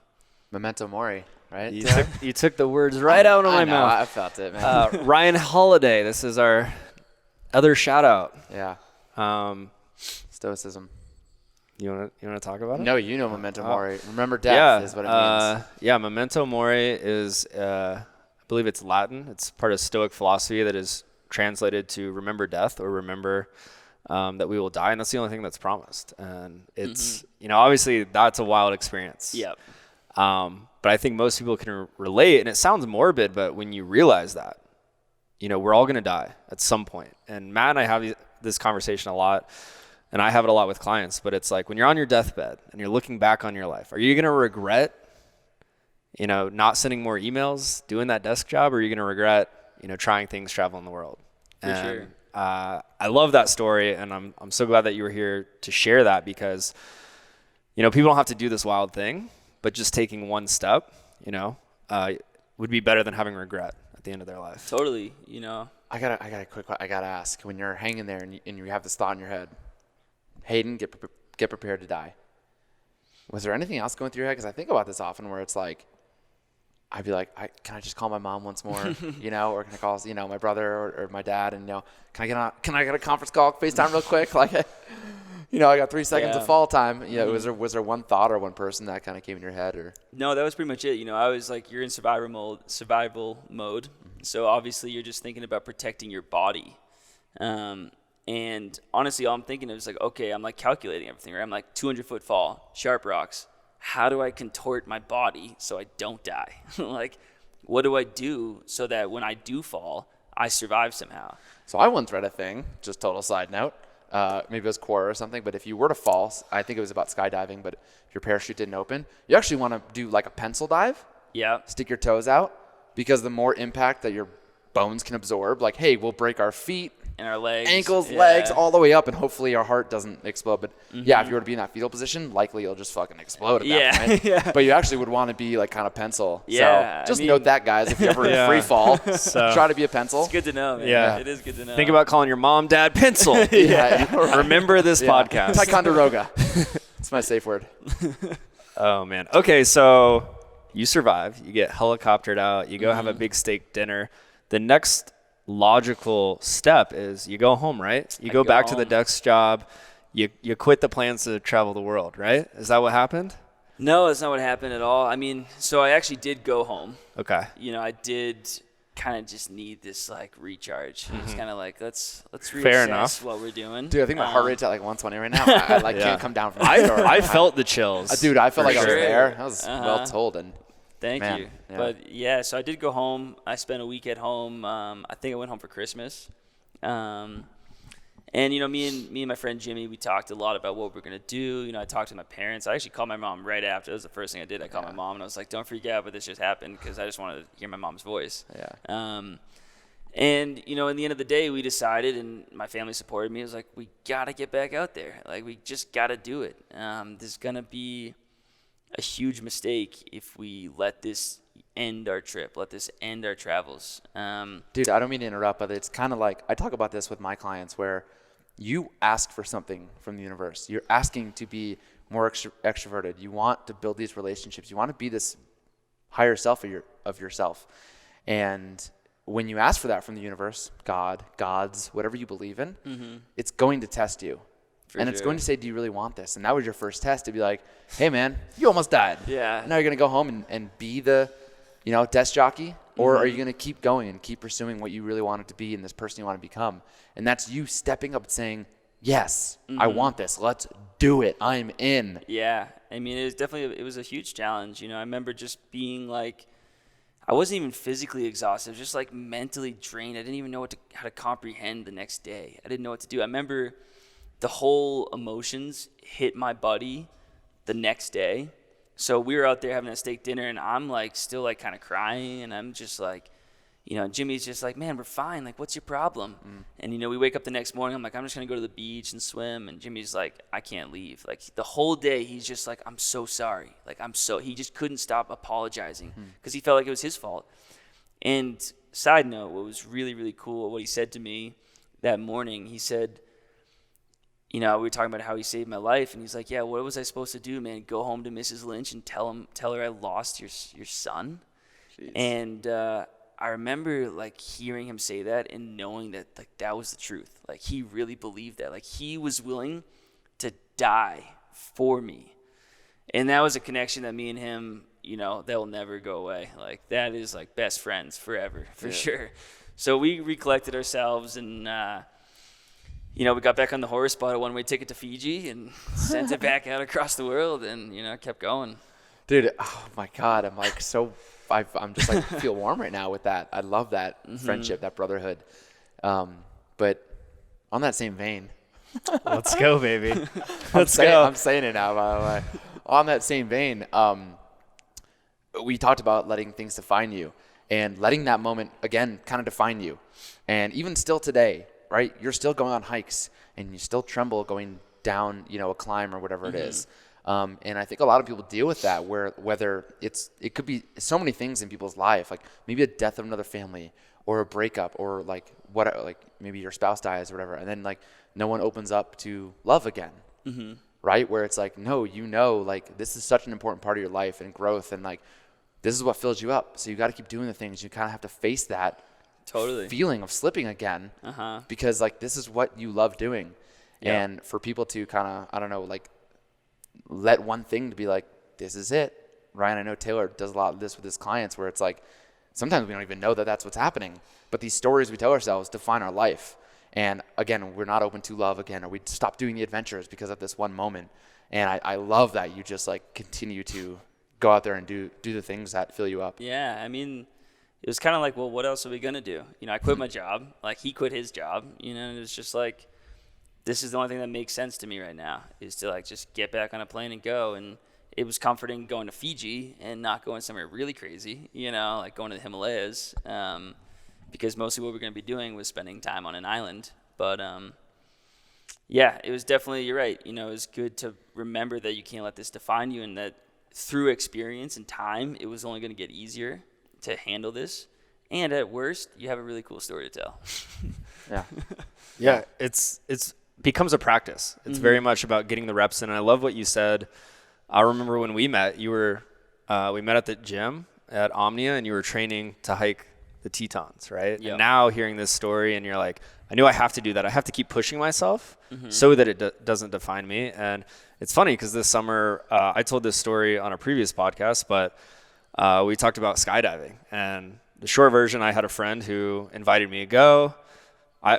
Memento mori, right? You took the words right out of my mouth. I felt it, man. Ryan Holiday, this is our other shout out. Yeah. Stoicism. You want to talk about it? No, you know memento mori. Remember death is what it means. Yeah, memento mori is, I believe it's Latin. It's part of Stoic philosophy that is translated to remember death or remember that we will die, and that's the only thing that's promised. And it's, you know, obviously that's a wild experience. Yep. But I think most people can relate, and it sounds morbid, but when you realize that, you know, we're all going to die at some point. And Matt and I have this conversation a lot, and I have it a lot with clients, but it's like when you're on your deathbed and you're looking back on your life, are you going to regret, you know, not sending more emails, doing that desk job, or are you going to regret, you know, trying things, traveling the world? For sure. I love that story, and I'm so glad that you were here to share that because, you know, people don't have to do this wild thing, but just taking one step, you know, would be better than having regret at the end of their life. Totally, you know. I gotta ask, when you're hanging there and you have this thought in your head, Hayden, get prepared to die. Was there anything else going through your head? Because I think about this often where it's like, I'd be like, can I just call my mom once more, you know, or can I call, you know, my brother or my dad, and you know, can I get a conference call, FaceTime real quick, like, I got 3 seconds Yeah. of fall time. Was there one thought or one person that kind of came in your head, or? No, that was pretty much it. I was like, you're in survival mode. So obviously you're just thinking about protecting your body. And honestly, all I'm thinking is like, okay, I'm like calculating everything, right? I'm like 200-foot fall, sharp rocks. How do I contort my body so I don't die? Like, what do I do so that when I do fall, I survive somehow? So I once read a thing, just total side note, maybe it was Quora or something, but if you were to fall, I think it was about skydiving, but if your parachute didn't open, you actually want to do like a pencil dive, Yeah. stick your toes out, because the more impact that your bones can absorb, like, hey, we'll break our feet, And our legs. ankles, Yeah. legs, all the way up, and hopefully our heart doesn't explode. But yeah, if you were to be in that fetal position, likely you'll just fucking explode at that point. Yeah. But you actually would want to be like kind of pencil. Yeah, So just I mean- note that, guys. If you ever in free fall, So- try to be a pencil. It's good to know, man. Yeah. It is good to know. Think about calling your mom, dad, pencil. Yeah. Remember this podcast. Ticonderoga. It's my safe word. Oh, man. Okay, so you survive. You get helicoptered out. You go have a big steak dinner. The next logical step is you go home, right? You go go back to the home. desk job. You quit the plans to travel the world, right? Is that what happened? No, that's not what happened at all. I mean, so I actually did go home. Okay. I did kind of just need this like recharge. It's kind of like let's reassess Fair enough. what we're doing. Dude, I think my heart rate's at like 120 right now. I like Yeah. can't come down from that. I felt the chills. Dude, I felt for like I was sure. there. That was well told. And Thank Man, you. yeah. But yeah, so I did go home. I spent a week at home. I think I went home for Christmas. And me and my friend Jimmy, we talked a lot about what we're gonna do. I talked to my parents. I actually called my mom right after. That was the first thing I did. I called my mom and I was like, "Don't freak out, but this just happened," because I just wanted to hear my mom's voice. Yeah. And in the end of the day, we decided, and my family supported me. It was like, we gotta get back out there. Like, we just gotta do it. There's gonna be a huge mistake if we let this end our trip, let this end our travels. Dude, I don't mean to interrupt, but it's kind of like I talk about this with my clients where you ask for something from the universe. You're asking to be more extroverted. You want to build these relationships. You want to be this higher self of yourself. And when you ask for that from the universe, God, gods, whatever you believe in, it's going to test you. And it's sure. going to say, do you really want this? And that was your first test to be like, hey, man, you almost died. Yeah. Now you're going to go home and be the, desk jockey? Or are you going to keep going and keep pursuing what you really wanted to be and this person you want to become? And that's you stepping up and saying, yes, I want this. Let's do it. I'm in. Yeah, I mean, it was a huge challenge. I remember just being like, I wasn't even physically exhausted. I was just like mentally drained. I didn't even know how to comprehend the next day. I didn't know what to do. I remember the whole emotions hit my buddy the next day. So we were out there having a steak dinner, and I'm like still like kind of crying, and I'm just like, Jimmy's just like, man, we're fine. Like, what's your problem? And we wake up the next morning. I'm like, I'm just gonna go to the beach and swim. And Jimmy's like, I can't leave. Like the whole day, he's just like, I'm so sorry. Like he just couldn't stop apologizing because he felt like it was his fault. And side note, what was really, really cool, what he said to me that morning, he said, we were talking about how he saved my life, and he's like, yeah, what was I supposed to do, man? Go home to Mrs. Lynch and tell her I lost your son? Jeez. And I remember like hearing him say that and knowing that like that was the truth. Like he really believed that. Like he was willing to die for me. And that was a connection that me and him, they'll never go away. Like that is like best friends forever, for sure. So we recollected ourselves and we got back on the horse, bought a one-way ticket to Fiji, and sent it back out across the world, and kept going. Dude, oh my God, I'm like I'm just like feel warm right now with that. I love that friendship, that brotherhood. But on that same vein, Let's go, baby. I'm saying it now, by the way. On that same vein, we talked about letting things define you and letting that moment again kind of define you. And even still today, right? You're still going on hikes and you still tremble going down, a climb or whatever it is. And I think a lot of people deal with that whether it could be so many things in people's life, like maybe a death of another family or a breakup or like maybe your spouse dies or whatever. And then like no one opens up to love again, right? Where it's like, no, like this is such an important part of your life and growth. And like, this is what fills you up. So you got to keep doing the things. You kind of have to face that Totally. feeling of slipping again because like this is what you love doing. Yeah. And for people to kind of, I don't know, like let one thing to be like, this is it. Ryan, I know Taylor does a lot of this with his clients where it's like, sometimes we don't even know that that's what's happening. But these stories we tell ourselves define our life. And again, we're not open to love again, or we stop doing the adventures because of this one moment. And I love that you just like continue to go out there and do the things that fill you up. Yeah, I mean, it was kind of like, well, what else are we going to do? You know, I quit my job. Like, he quit his job, you know, and it's just like, this is the only thing that makes sense to me right now is to, like, just get back on a plane and go. And it was comforting going to Fiji and not going somewhere really crazy, you know, like going to the Himalayas, because mostly what we're going to be doing was spending time on an island. But, yeah, it was definitely, you're right. You know, it was good to remember that you can't let this define you, and that through experience and time, it was only going to get easier to handle this. And at worst, you have a really cool story to tell. Yeah. Yeah, it's becomes a practice. It's very much about getting the reps in. And I love what you said. I remember when we met, we met at the gym at Omnia, and you were training to hike the Tetons, right? Yep. And now hearing this story, and you're like, I knew I have to do that. I have to keep pushing myself so that it doesn't define me. And it's funny because this summer, I told this story on a previous podcast, but we talked about skydiving. And the short version, I had a friend who invited me to go.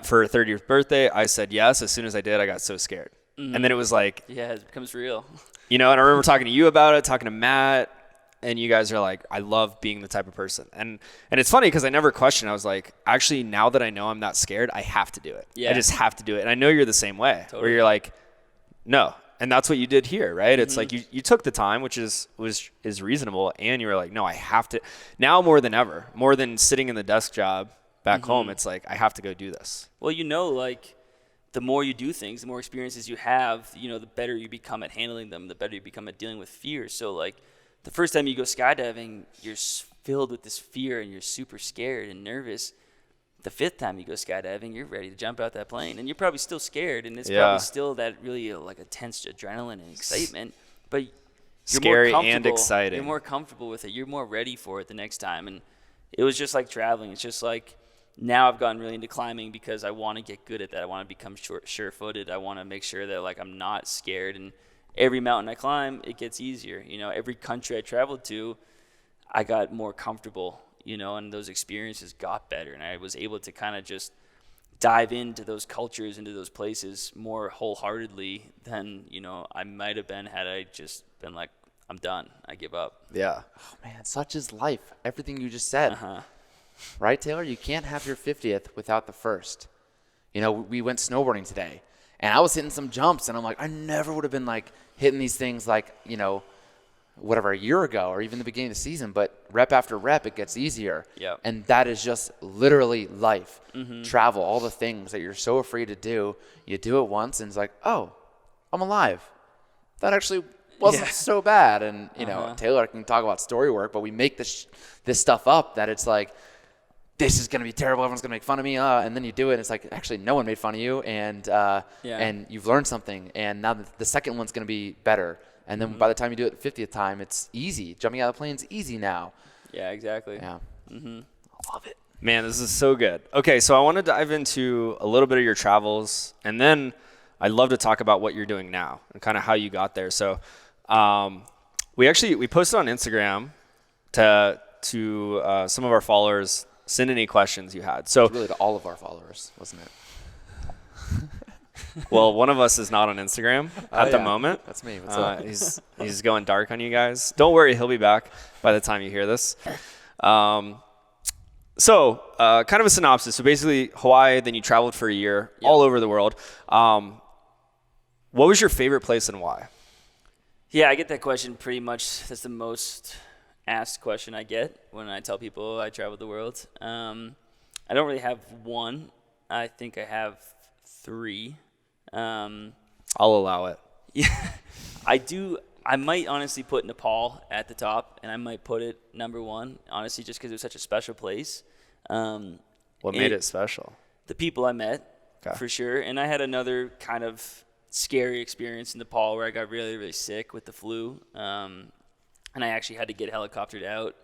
For her 30th birthday, I said yes. As soon as I did, I got so scared. And then it was like, Yeah, it becomes real. you know, and I remember talking to you about it, talking to Matt, and you guys are like, I love being the type of person. And it's funny because I never questioned. I was like, actually, now that I know I'm not scared, I have to do it. Yeah. I just have to do it. And I know you're the same way, Totally. where you're like, no. And that's what you did here, right? It's like you took the time, which is reasonable, and you were like, no, I have to. Now more than ever, more than sitting in the desk job back home, it's like, I have to go do this. Well, you know, like, the more you do things, the more experiences you have, you know, the better you become at handling them, the better you become at dealing with fear. So, like, the first time you go skydiving, you're filled with this fear and you're super scared and nervous. The fifth time you go skydiving, you're ready to jump out that plane, and you're probably still scared, and it's probably still that really like a tense adrenaline and excitement, but you're Scary more and comfortable. exciting. You're more comfortable with it. You're more ready for it the next time. And it was just like traveling. It's just like, now I've gotten really into climbing because I want to get good at that. I want to become sure-footed. I want to make sure that, like, I'm not scared. And every mountain I climb, it gets easier. You know, every country I traveled to, I got more comfortable, you know, and those experiences got better. And I was able to kind of just dive into those cultures, into those places more wholeheartedly than, you know, I might have been had I just been like, I'm done. I give up. Yeah. Oh, man, such is life. Everything you just said. Right, Taylor? You can't have your 50th without the first. You know, we went snowboarding today, and I was hitting some jumps, and I'm like, I never would have been, like, hitting these things, like, you know, whatever, a year ago or even the beginning of the season. But rep after rep, it gets easier. Yep. And that is just literally life. Travel, all the things that you're so afraid to do. You do it once, and it's like, oh, I'm alive. That actually wasn't so bad. And, you know, Taylor can talk about story work, but we make this stuff up that it's like, this is going to be terrible. Everyone's going to make fun of me. And then you do it, and it's like, actually, no one made fun of you. And and you've learned something. And now the second one's going to be better. And then by the time you do it the 50th time, it's easy. Jumping out of the plane's easy now. Yeah, exactly. Yeah. I love it. Man, this is so good. Okay, so I want to dive into a little bit of your travels, and then I'd love to talk about what you're doing now and kind of how you got there. So we posted on Instagram to some of our followers, send any questions you had. So Really to all of our followers, wasn't it? well, one of us is not on Instagram at the moment. That's me. What's up? He's going dark on you guys. Don't worry, he'll be back by the time you hear this. So kind of a synopsis. So basically Hawaii, then you traveled for a year all over the world. What was your favorite place and why? Yeah, I get that question pretty much. That's the most asked question I get when I tell people I traveled the world. I don't really have one. I think I have three. I'll allow it. Yeah, I do. I might honestly put Nepal at the top, and I might put it number one, honestly, just because it was such a special place. What made it special? The people I met, for sure. And I had another kind of scary experience in Nepal where I got really, really sick with the flu. And I actually had to get helicoptered out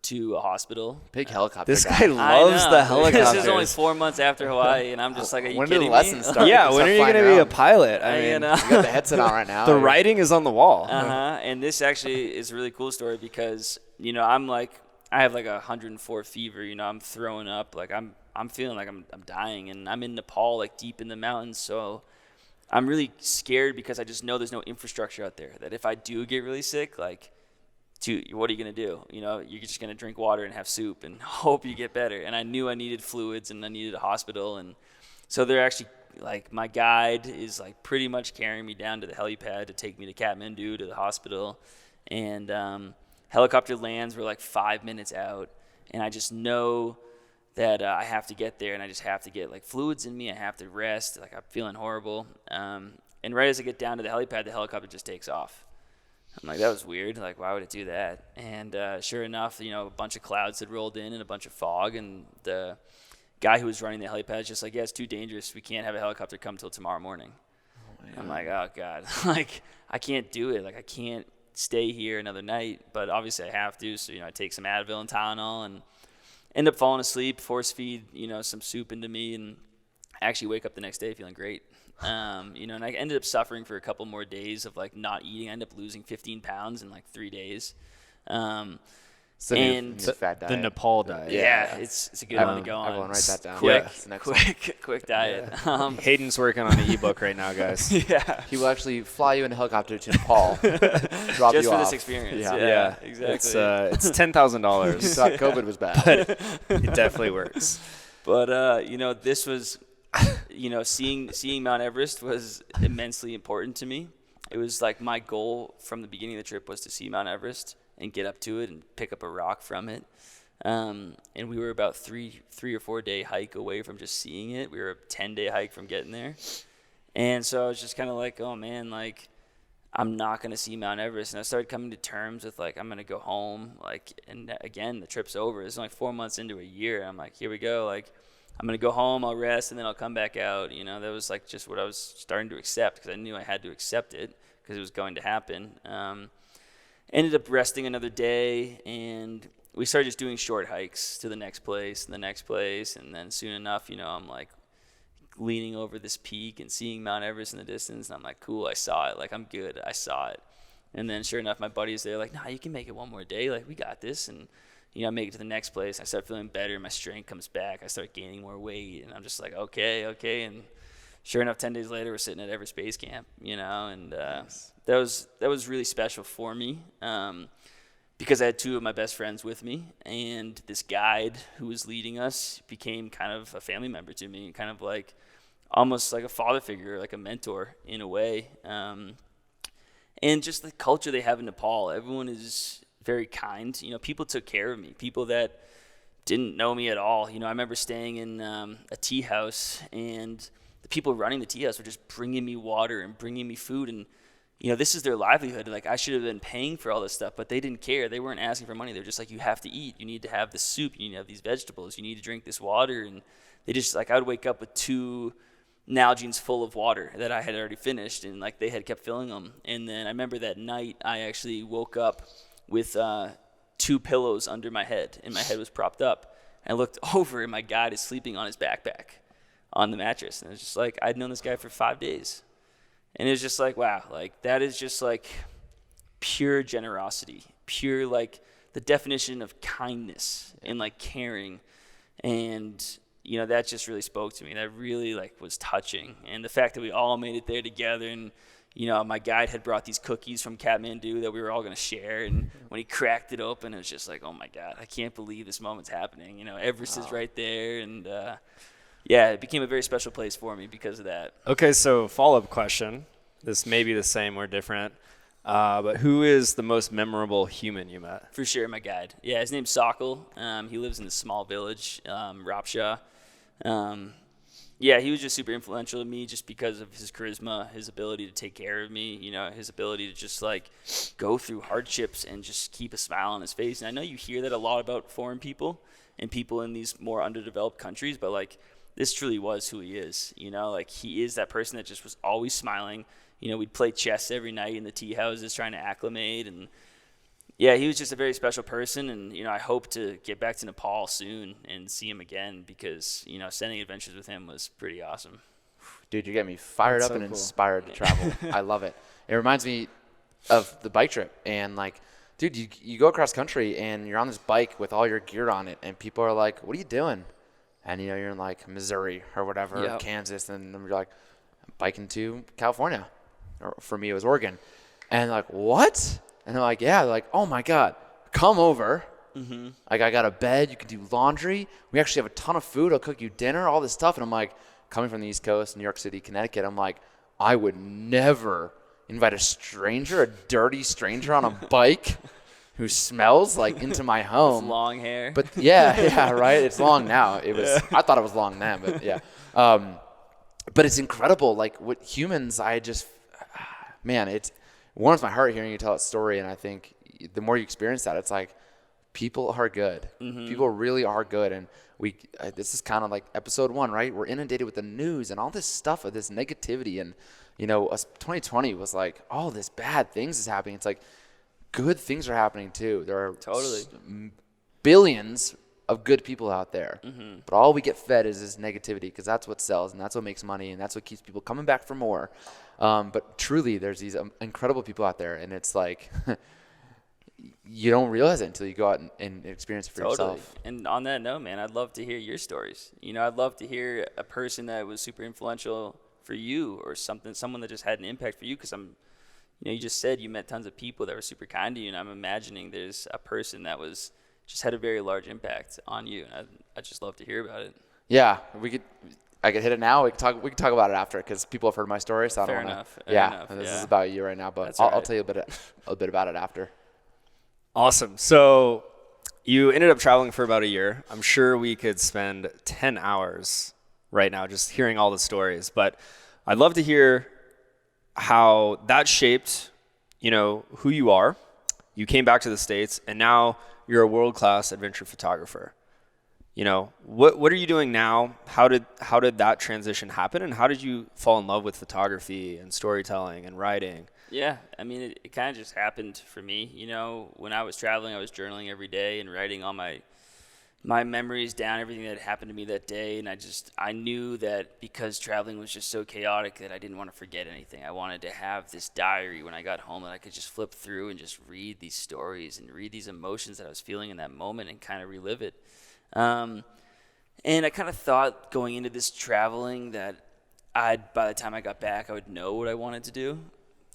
to a hospital. Big helicopter This guy. guy loves the This helicopters. is only 4 months after Hawaii, and I'm just like, are you When do kidding the lessons me? start? Yeah, Start when are you flying going to be a around. pilot? I You mean, know? You got the headset on right now. the writing is on the wall. And this actually is a really cool story because, you know, I have like 104 fever, you know, I'm throwing up, like I'm feeling like I'm dying, and I'm in Nepal, like deep in the mountains. So I'm really scared because I just know there's no infrastructure out there, that if I do get really sick, like, what are you going to do? You know, you're just going to drink water and have soup and hope you get better. And I knew I needed fluids and I needed a hospital. And so they're actually, like, my guide is, like, pretty much carrying me down to the helipad to take me to Kathmandu, to the hospital. And helicopter lands, we're, like, 5 minutes out. And I just know that I have to get there, and I just have to get, like, fluids in me. I have to rest. Like, I'm feeling horrible. And right as I get down to the helipad, the helicopter just takes off. I'm like, that was weird. Like, why would it do that? And sure enough, you know, a bunch of clouds had rolled in and a bunch of fog. And the guy who was running the helipad is just like, yeah, it's too dangerous. We can't have a helicopter come till tomorrow morning. I'm like, oh, God. Like, I can't do it. Like, I can't stay here another night. But obviously I have to. So, you know, I take some Advil and Tylenol and end up falling asleep, force feed, you know, some soup into me. And I actually wake up the next day feeling great. You know, and I ended up suffering for a couple more days of, like, not eating. I ended up losing 15 pounds in, like, 3 days. So and new fat diet. The Nepal diet. yeah, it's a good one to go on. Everyone write that down. Quick, That's the next one. quick diet. Hayden's working on an ebook right now, guys. Yeah. He will actually fly you in a helicopter to Nepal, drop Just you for off. this experience. Yeah. Yeah, exactly. It's $10,000. You thought COVID was bad. But it definitely works. But you know, this was, you know, seeing Mount Everest was immensely important to me. It was like my goal from the beginning of the trip was to see Mount Everest and get up to it and pick up a rock from it. And we were about three or 4 day hike away from just seeing it. We were a 10-day hike from getting there. And so I was just kind of like, oh man, like, I'm not going to see Mount Everest. And I started coming to terms with, like, I'm going to go home. Like, and again, the trip's over. It's only 4 months into a year. I'm like, here we go. Like, I'm going to go home, I'll rest, and then I'll come back out. You know, that was, like, just what I was starting to accept because I knew I had to accept it because it was going to happen. Ended up resting another day, and we started just doing short hikes to the next place and the next place. And then soon enough, you know, I'm, like, leaning over this peak and seeing Mount Everest in the distance, and I'm like, cool, I saw it. Like, I'm good. I saw it. And then sure enough, my buddies, they're like, nah, you can make it one more day. Like, we got this. And, you know, I make it to the next place. I start feeling better. My strength comes back. I start gaining more weight. And I'm just like, okay. And sure enough, 10 days later, we're sitting at Everest Base Camp, you know. And that was really special for me because I had two of my best friends with me. And this guide who was leading us became kind of a family member to me, kind of like almost like a father figure, like a mentor in a way. And just the culture they have in Nepal, everyone is very kind. You know, people took care of me, people that didn't know me at all. You know, I remember staying in a tea house, and the people running the tea house were just bringing me water and bringing me food. And, you know, this is their livelihood. Like, I should have been paying for all this stuff, but they didn't care. They weren't asking for money. They were just like, you have to eat. You need to have this soup. You need to have these vegetables. You need to drink this water. And they just, like, I would wake up with 2 Nalgene's full of water that I had already finished, and, like, they had kept filling them. And then I remember that night I actually woke up with 2 pillows under my head, and my head was propped up. And I looked over, and my guide is sleeping on his backpack on the mattress. And it was just like, I'd known this guy for 5 days. And it was just like, wow, like, that is just, like, pure generosity, pure, like, the definition of kindness and, like, caring. And, you know, that just really spoke to me. That really, like, was touching. And the fact that we all made it there together, and, you know, my guide had brought these cookies from Kathmandu that we were all going to share. And when he cracked it open, it was just like, oh, my God, I can't believe this moment's happening. You know, Everest is right there. And, yeah, it became a very special place for me because of that. Okay, so follow-up question. This may be the same or different, but who is the most memorable human you met? For sure, my guide. Yeah, his name's Sakal. He lives in a small village, Rapsha. Yeah, he was just super influential to me just because of his charisma, his ability to take care of me, you know, his ability to just, like, go through hardships and just keep a smile on his face. And I know you hear that a lot about foreign people and people in these more underdeveloped countries, but, like, this truly was who he is, you know? Like, he is that person that just was always smiling. You know, we'd play chess every night in the tea houses trying to acclimate, and Yeah, he was just a very special person, and I hope to get back to Nepal soon and see him again because sending adventures with him was pretty awesome. Dude, you get me fired That's up so and cool. inspired to travel. I love it. It reminds me of the bike trip. And, like, dude, you go across country and you're on this bike with all your gear on it. And people are like, what are you doing? And, you're in, like, Missouri or whatever, Yep. Kansas. And then you're like, I'm biking to California. Or for me, it was Oregon. And they're like, what? And they're like, yeah. They're like, oh, my God, come over. Mm-hmm. Like, I got a bed. You can do laundry. We actually have a ton of food. I'll cook you dinner, all this stuff. And I'm like, coming from the East Coast, New York City, Connecticut, I'm like, I would never invite a stranger, a dirty stranger on a bike who smells like into my home. With long hair. But yeah, right. It's long now. It was. I thought it was long then, but yeah. But it's incredible. Like what humans, man, it warms my heart hearing you tell that story. And I think the more you experience that, it's like people are good. Mm-hmm. People really are good. And this is kind of like episode 1, right? We're inundated with the news and all this stuff of this negativity. And, 2020 was like, all this bad things is happening. It's like good things are happening too. There are billions of good people out there. Mm-hmm. But all we get fed is this negativity because that's what sells and that's what makes money and that's what keeps people coming back for more. But truly, there's these incredible people out there. And it's like you don't realize it until you go out and experience it for yourself. And on that note, man, I'd love to hear your stories. I'd love to hear a person that was super influential for you or someone that just had an impact for you because you just said you met tons of people that were super kind to you, and I'm imagining there's a person that was just had a very large impact on you, and I'd just love to hear about it. Yeah, I could hit it now. We can talk about it after because people have heard my story, so I don't want to. Yeah, this is about you right now, but I'll tell you a bit about it after. Awesome. So you ended up traveling for about a year. I'm sure we could spend 10 hours right now just hearing all the stories, but I'd love to hear how that shaped, who you are. You came back to the States and now you're a world-class adventure photographer. What are you doing now? How did that transition happen? And how did you fall in love with photography and storytelling and writing? Yeah, I mean, it kind of just happened for me. When I was traveling, I was journaling every day and writing all my memories down, everything that happened to me that day. And I knew that because traveling was just so chaotic that I didn't want to forget anything. I wanted to have this diary when I got home that I could just flip through and just read these stories and read these emotions that I was feeling in that moment and kind of relive it. And I kind of thought going into this traveling that by the time I got back, I would know what I wanted to do.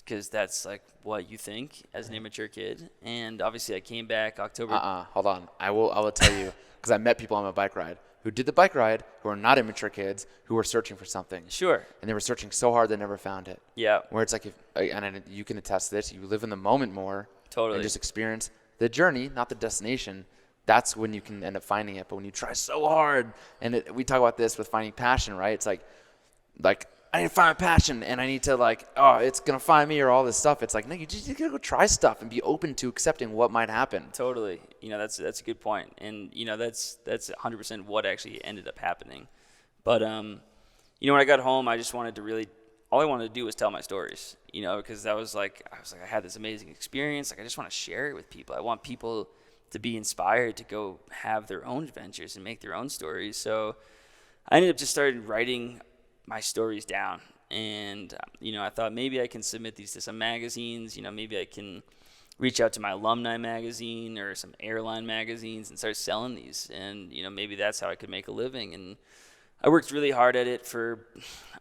Because that's like what you think as an immature kid. And obviously I came back October. Hold on. I will tell you, because I met people on my bike ride who did the bike ride who are not immature kids who were searching for something. Sure. And they were searching so hard they never found it. Yeah. Where it's like, and you can attest to this, you live in the moment more. Totally. And just experience the journey, not the destination. That's when you can end up finding it. But when you try so hard, and we talk about this with finding passion, right? It's like I need to find a passion and I need to it's going to find me or all this stuff. It's like, no, you got to go try stuff and be open to accepting what might happen. Totally. That's a good point. And, that's 100% what actually ended up happening. But, when I got home, I just wanted to all I wanted to do was tell my stories, because I was like, I had this amazing experience. Like, I just want to share it with people. I want people to be inspired to go have their own adventures and make their own stories. So I ended up just started writing my stories down, and I thought maybe I can submit these to some magazines. Maybe I can reach out to my alumni magazine or some airline magazines and start selling these, and maybe that's how I could make a living. And I worked really hard at it for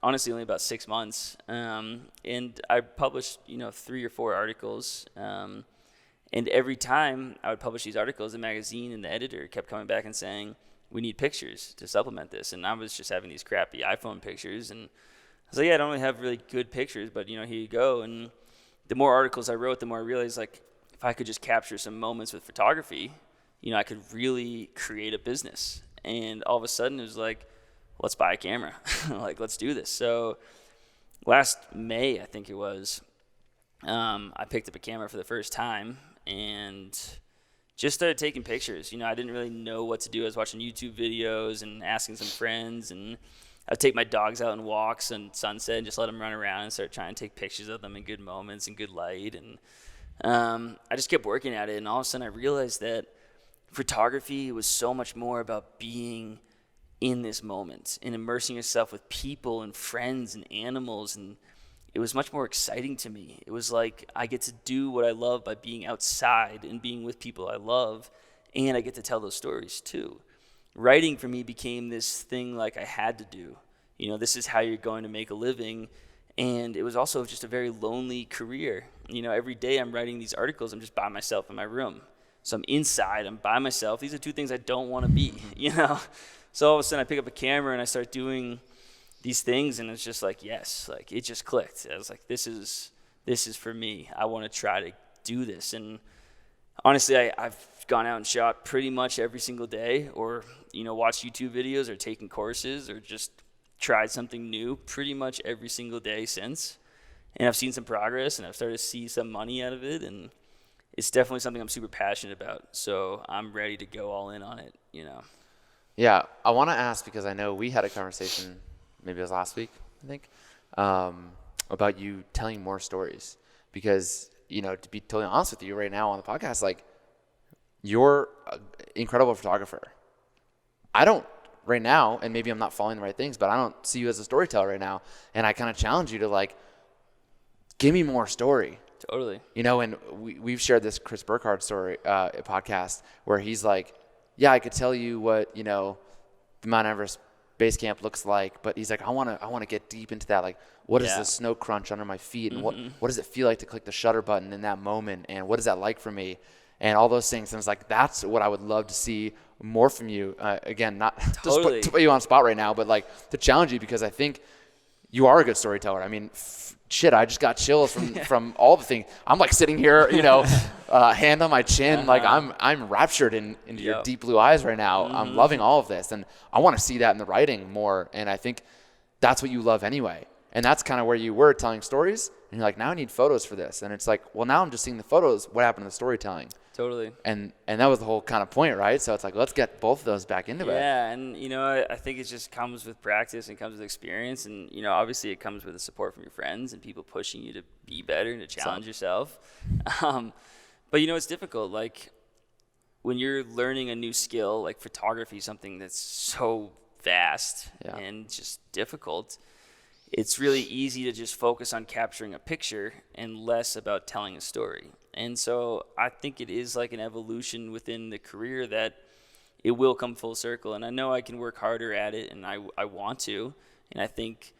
honestly only about 6 months, and I published 3 or 4 articles, and every time I would publish these articles, the magazine and the editor kept coming back and saying, we need pictures to supplement this. And I was just having these crappy iPhone pictures. And I was like, I don't really have really good pictures, but, here you go. And the more articles I wrote, the more I realized, if I could just capture some moments with photography, I could really create a business. And all of a sudden, it was like, let's buy a camera. Let's do this. So last May, I think it was, I picked up a camera for the first time and just started taking pictures. I didn't really know what to do. I was watching YouTube videos and asking some friends, and I would take my dogs out on walks and sunset and just let them run around and start trying to take pictures of them in good moments and good light. And I just kept working at it, and all of a sudden I realized that photography was so much more about being in this moment and immersing yourself with people and friends and animals, and it was much more exciting to me. It was like I get to do what I love by being outside and being with people I love, and I get to tell those stories too. Writing for me became this thing like I had to do. This is how you're going to make a living. And it was also just a very lonely career. Every day I'm writing these articles, I'm just by myself in my room. So I'm inside, I'm by myself. These are two things I don't want to be, So all of a sudden I pick up a camera and I start doing these things, and it's just like, yes, like it just clicked. I was like, this is for me. I want to try to do this. And honestly, I've gone out and shot pretty much every single day, or, watched YouTube videos or taken courses or just tried something new pretty much every single day since. And I've seen some progress, and I've started to see some money out of it, and it's definitely something I'm super passionate about. So I'm ready to go all in on it, Yeah, I want to ask, because I know we had a conversation, maybe it was last week, I think, about you telling more stories. Because, to be totally honest with you right now on the podcast, like, you're an incredible photographer. I don't right now, and maybe I'm not following the right things, but I don't see you as a storyteller right now. And I kind of challenge you to, like, give me more story. Totally. And we've shared this Chris Burkhardt story, podcast, where he's like, yeah, I could tell you what, the Mount Everest base camp looks like, but he's like, I want to get deep into that. Like, what is the snow crunch under my feet, and what does it feel like to click the shutter button in that moment, and what is that like for me, and all those things. And it's like, that's what I would love to see more from you. Again, not totally. to put you on spot right now, but like to challenge you, because I think you are a good storyteller. I mean, shit, I just got chills from all the things. I'm like sitting here, hand on my chin, like I'm raptured into your deep blue eyes right now. I'm loving all of this, and I want to see that in the writing more. And I think that's what you love anyway. And that's kind of where you were, telling stories, and you're like, now I need photos for this. And it's like, well, now I'm just seeing the photos. What happened to the storytelling? Totally. And that was the whole kind of point, right? So it's like, let's get both of those back into it. Yeah, and I think it just comes with practice and comes with experience, and obviously it comes with the support from your friends and people pushing you to be better and to challenge yourself. But it's difficult. Like, when you're learning a new skill, like photography, something that's so vast and just difficult, it's really easy to just focus on capturing a picture and less about telling a story. And so I think it is like an evolution within the career that it will come full circle. And I know I can work harder at it, and I want to. And I think,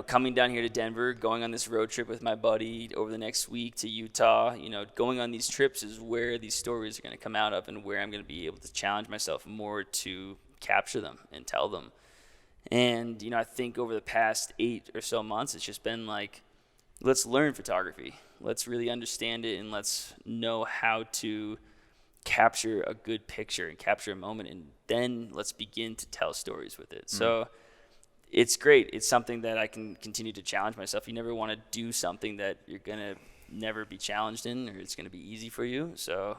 coming down here to Denver, going on this road trip with my buddy over the next week to Utah, going on these trips is where these stories are going to come out of, and where I'm going to be able to challenge myself more to capture them and tell them. And, I think over the past 8 or so months, it's just been like, let's learn photography. Let's really understand it, and let's know how to capture a good picture and capture a moment, and then let's begin to tell stories with it. So it's great. It's something that I can continue to challenge myself. You never want to do something that you're going to never be challenged in, or it's going to be easy for you. So,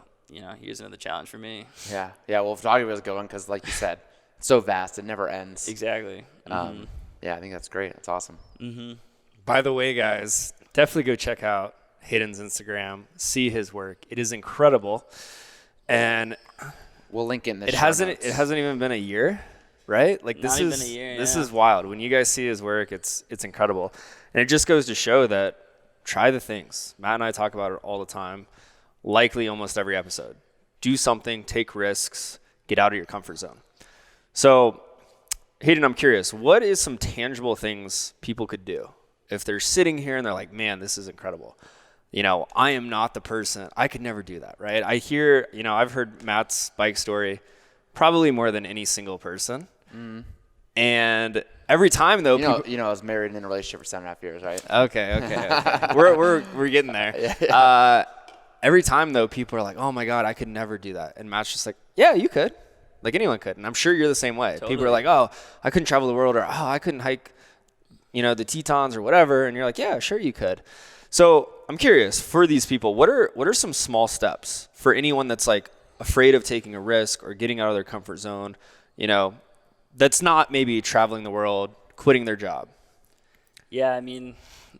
here's another challenge for me. Yeah. Well, photography is going, because like you said, it's so vast, it never ends. Exactly. Yeah, I think that's great. That's awesome. By the way, guys, definitely go check out Hayden's Instagram, see his work. It is incredible. And we'll link it in the show notes. It hasn't even been a year, right? Like, Not even a year, this is wild. When you guys see his work, it's incredible. And it just goes to show that try the things. Matt and I talk about it all the time, likely almost every episode. Do something, take risks, get out of your comfort zone. So, Hayden, I'm curious, what is some tangible things people could do if they're sitting here and they're like, man, this is incredible? I am not the person. I could never do that, right? I hear, I've heard Matt's bike story probably more than any single person. And every time, though, I was married and in a relationship for 7.5 years, right? Okay. We're getting there. Yeah. Every time, though, people are like, oh my God, I could never do that. And Matt's just like, yeah, you could. Like, anyone could. And I'm sure you're the same way. Totally. People are like, oh, I couldn't travel the world, or, oh, I couldn't hike, the Tetons or whatever. And you're like, yeah, sure you could. So I'm curious, for these people, what are some small steps for anyone that's like afraid of taking a risk or getting out of their comfort zone, that's not maybe traveling the world, quitting their job? Yeah, I mean,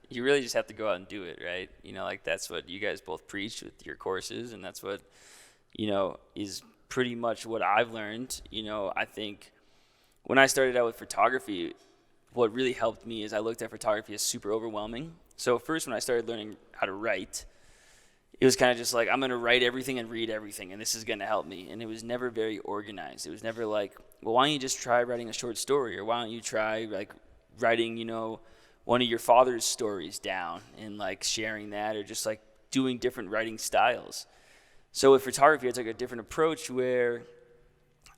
you really just have to go out and do it, right? You know, like that's what you guys both preach with your courses, and that's what, you know, is pretty much what I've learned. You know, I think when I started out with photography, what really helped me is I looked at photography as super overwhelming. So first, when I started learning how to write, it was kind of just like, I'm going to write everything and read everything, and this is going to help me. And it was never very organized. It was never like, well, why don't you just try writing a short story? Or why don't you try like writing, you know, one of your father's stories down and like sharing that, or just like doing different writing styles. So with photography, I took a different approach where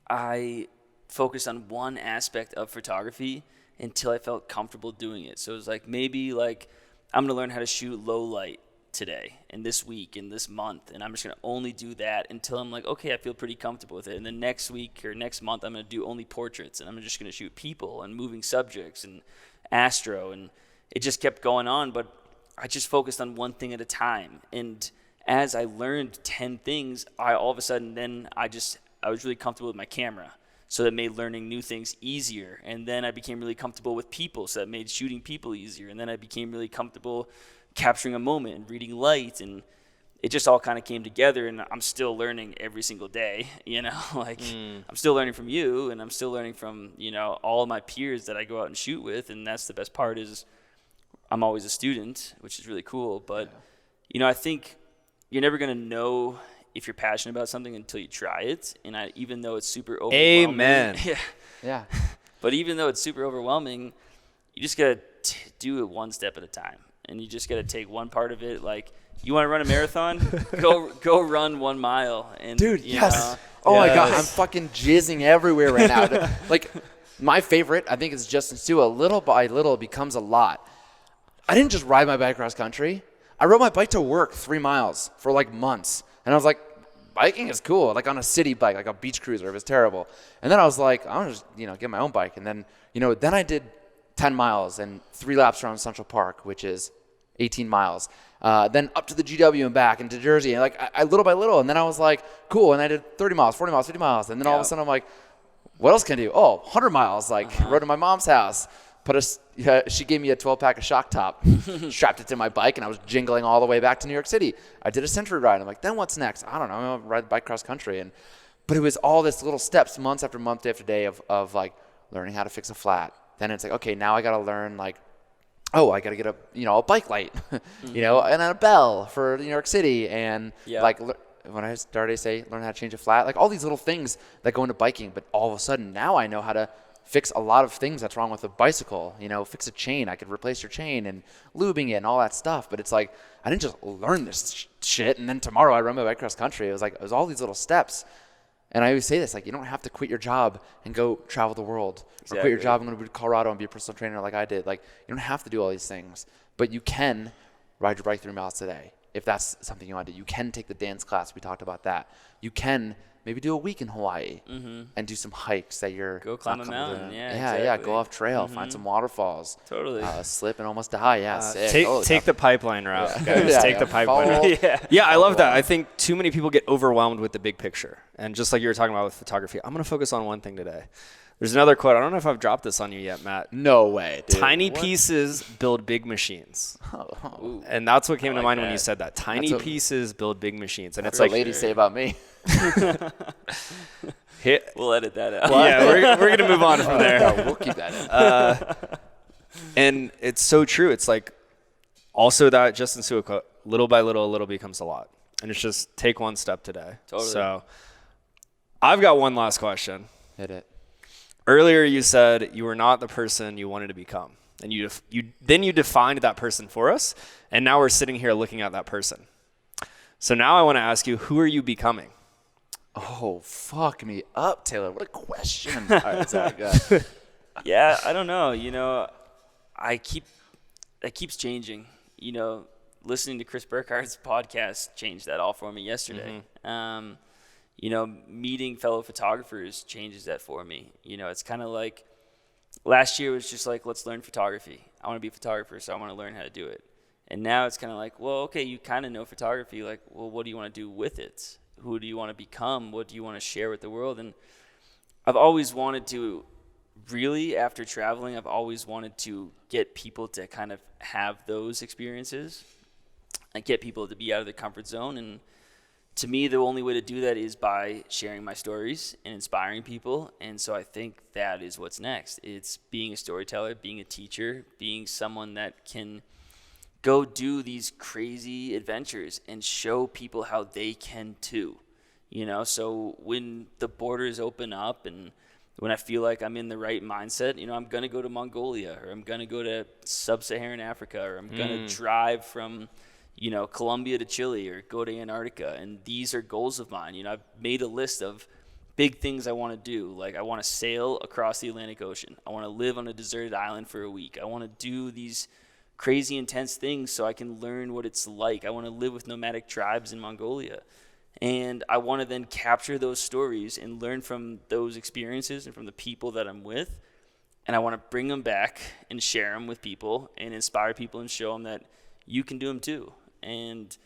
I focused on one aspect of photography until I felt comfortable doing it. So it was like, maybe like I'm going to learn how to shoot low light today and this week and this month, and I'm just going to only do that until I'm like, okay, I feel pretty comfortable with it. And then next week or next month, I'm going to do only portraits, and I'm just going to shoot people and moving subjects and astro, and it just kept going on. But I just focused on one thing at a time, and as I learned 10 things, all of a sudden then I was really comfortable with my camera, so that made learning new things easier. And then I became really comfortable with people, so that made shooting people easier. And then I became really comfortable capturing a moment and reading light, and it just all kind of came together. And I'm still learning every single day, you know, like I'm still learning from you, and I'm still learning from, you know, all of my peers that I go out and shoot with. And that's the best part, is I'm always a student, which is really cool. But, you know, I think you're never going to know if you're passionate about something until you try it. And even though it's super overwhelming. Amen. Yeah. But even though it's super overwhelming, you just got to do it one step at a time. And you just got to take one part of it. Like, you want to run a marathon? go run 1 mile. And, Dude, you yes. know, Oh my God, I'm fucking jizzing everywhere right now. Like, my favorite, I think, is Justin's too. A little by little becomes a lot. I didn't just ride my bike across country. I rode my bike to work 3 miles for like months. And I was like, biking is cool, like on a city bike, like a beach cruiser. It was terrible. And then I was like, I'm just, you know, get my own bike. And then, you know, then I did 10 miles and 3 laps around Central Park, which is 18 miles. Then up to the GW and back into Jersey. And like, I little by little. And then I was like, cool. And I did 30 miles, 40 miles, 50 miles. And then all of a sudden I'm like, what else can I do? Oh, 100 miles. Like, rode to my mom's house. She gave me a 12-pack of Shock Top, strapped it to my bike, and I was jingling all the way back to New York City. I did a century ride. I'm like, then what's next? I don't know. I'm going to ride the bike cross country. But it was all this little steps, months after month, day after day of like learning how to fix a flat. Then it's like, okay, now I got to learn like, oh, I got to get a bike light, you know, and a bell for New York City. And like when I started to say, learn how to change a flat, like all these little things that go into biking. But all of a sudden now I know how to fix a lot of things that's wrong with a bicycle, you know, fix a chain. I could replace your chain and lubing it and all that stuff. But it's like, I didn't just learn this shit and then tomorrow I run my bike cross country. It was all these little steps. And I always say this, like, you don't have to quit your job and go travel the world. Exactly. Or quit your job and go to Colorado and be a personal trainer like I did. Like, you don't have to do all these things. But you can ride your bike 3 miles today if that's something you want to do. You can take the dance class. We talked about that. You can maybe do a week in Hawaii and do some hikes that you're go climb a mountain. Go off trail, find some waterfalls. Totally. Slip and almost die. Take the pipeline route, guys. Take the pipeline route. Yeah, I love that. I think too many people get overwhelmed with the big picture. And just like you were talking about with photography, I'm going to focus on one thing today. There's another quote. I don't know if I've dropped this on you yet, Matt. No way, dude. Tiny pieces build big machines. And that's what came to mind when you said that. Tiny pieces build big machines. And it's like, what ladies say about me. We'll edit that out. Well, yeah, we're gonna move on from there. We'll keep that in. And it's so true. It's like also that Justin Su'a quote, little by little, a little becomes a lot. And it's just take one step today. Totally. So I've got one last question. Hit it. Earlier you said you were not the person you wanted to become. And you defined that person for us. And now we're sitting here looking at that person. So now I want to ask you, who are you becoming? Oh, fuck me up, Taylor. What a question. All right, sorry, go ahead. Yeah, I don't know. You know, it keeps changing. You know, listening to Chris Burkhardt's podcast changed that all for me yesterday. You know, meeting fellow photographers changes that for me. You know, it's kind of like last year was just like, let's learn photography. I want to be a photographer, so I want to learn how to do it. And now it's kind of like, well, okay, you kind of know photography. Like, well, what do you want to do with it? Who do you want to become? What do you want to share with the world? And I've always wanted to really, after traveling, I've always wanted to get people to kind of have those experiences and get people to be out of their comfort zone. And to me, the only way to do that is by sharing my stories and inspiring people. And so I think that is what's next. It's being a storyteller, being a teacher, being someone that can go do these crazy adventures and show people how they can too. You know, so when the borders open up and when I feel like I'm in the right mindset, you know, I'm going to go to Mongolia, or I'm going to go to sub-Saharan Africa, or I'm going to drive from, you know, Colombia to Chile, or go to Antarctica. And these are goals of mine. You know, I've made a list of big things I want to do. Like, I want to sail across the Atlantic Ocean. I want to live on a deserted island for a week. I want to do these crazy intense things so I can learn what it's like. I want to live with nomadic tribes in Mongolia. And I want to then capture those stories and learn from those experiences and from the people that I'm with. And I want to bring them back and share them with people and inspire people and show them that you can do them too. And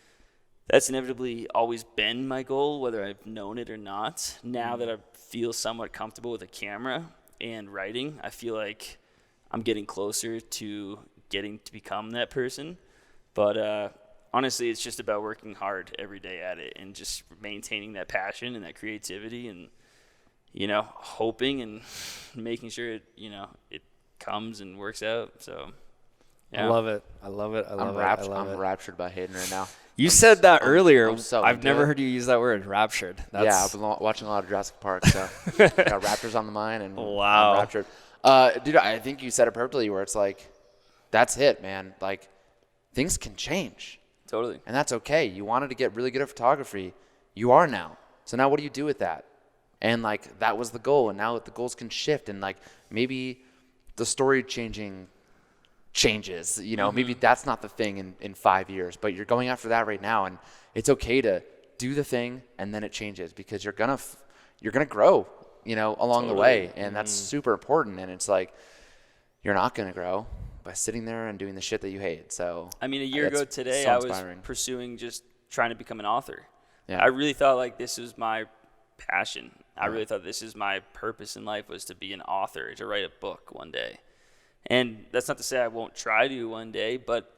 that's inevitably always been my goal, whether I've known it or not. Now that I feel somewhat comfortable with a camera and writing, I feel like I'm getting closer to getting to become that person. But honestly, it's just about working hard every day at it and just maintaining that passion and that creativity and, you know, hoping and making sure it comes and works out. So, yeah. I love it. I love it. I'm raptured by Hayden right now. You said that earlier. I've into never it. heard you use that word, raptured. Yeah, I've been watching a lot of Jurassic Park, so got Raptors on the mind, and Wow. I'm raptured. Dude, I think you said it perfectly, where it's like, that's it, man. Like, things can change. Totally. And that's okay. You wanted to get really good at photography. You are now. So now what do you do with that? And, like, that was the goal, and now the goals can shift, and, like, maybe the story changes, you know, maybe that's not the thing in 5 years, but you're going after that right now, and it's okay to do the thing and then it changes, because you're gonna grow, you know, along the way, and that's super important. And it's like, you're not gonna grow by sitting there and doing the shit that you hate. So I mean, a year ago today, so I was inspiring. pursuing just trying to become an author. Yeah. I really thought like this was my passion. I really thought this is my purpose in life, was to be an author, to write a book one day. And that's not to say I won't try to one day, but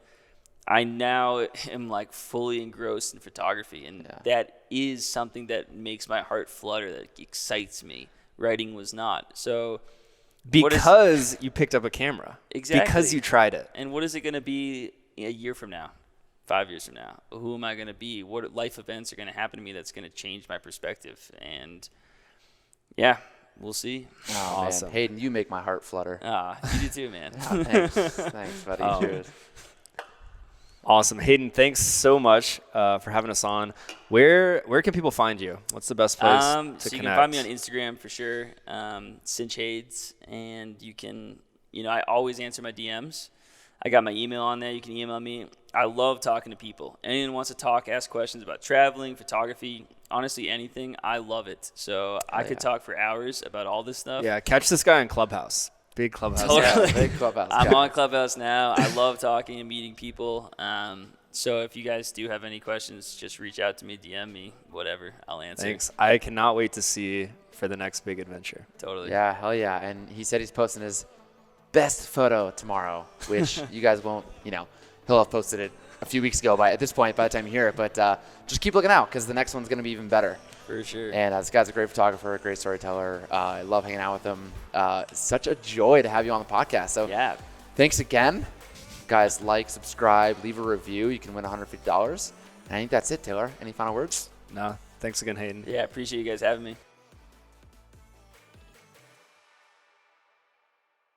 I now am like fully engrossed in photography, and that is something that makes my heart flutter, that excites me. Writing was not. So because you picked up a camera. Exactly. Because you tried it. And what is it going to be a year from now, 5 years from now? Who am I going to be? What life events are going to happen to me that's going to change my perspective? And yeah, we'll see. Oh, Awesome. man. Hayden, you make my heart flutter. You do too, man. Thanks, buddy. Cheers. Awesome. Hayden, thanks so much for having us on. Where can people find you? What's the best place to connect? So you can find me on Instagram for sure, Cinch Haydes, and you can, I always answer my DMs. I got my email on there. You can email me. I love talking to people. Anyone wants to talk, ask questions about traveling, photography, honestly, anything, I love it. So I could talk for hours about all this stuff. Yeah, catch this guy on Clubhouse. Big Clubhouse. Totally. Yeah, big Clubhouse. I'm on Clubhouse now. I love talking and meeting people. So if you guys do have any questions, just reach out to me, DM me, whatever. I'll answer. Thanks. I cannot wait to see you for the next big adventure. Totally. Yeah, hell yeah. And he said he's posting his best photo tomorrow, which you guys won't, he'll have posted it a few weeks ago by the time you hear it. But just keep looking out, because the next one's going to be even better. For sure. And this guy's a great photographer, a great storyteller. I love hanging out with him. Such a joy to have you on the podcast. So yeah. Thanks again. Guys, like, subscribe, leave a review. You can win $150. And I think that's it, Taylor. Any final words? No. Thanks again, Hayden. Yeah, appreciate you guys having me.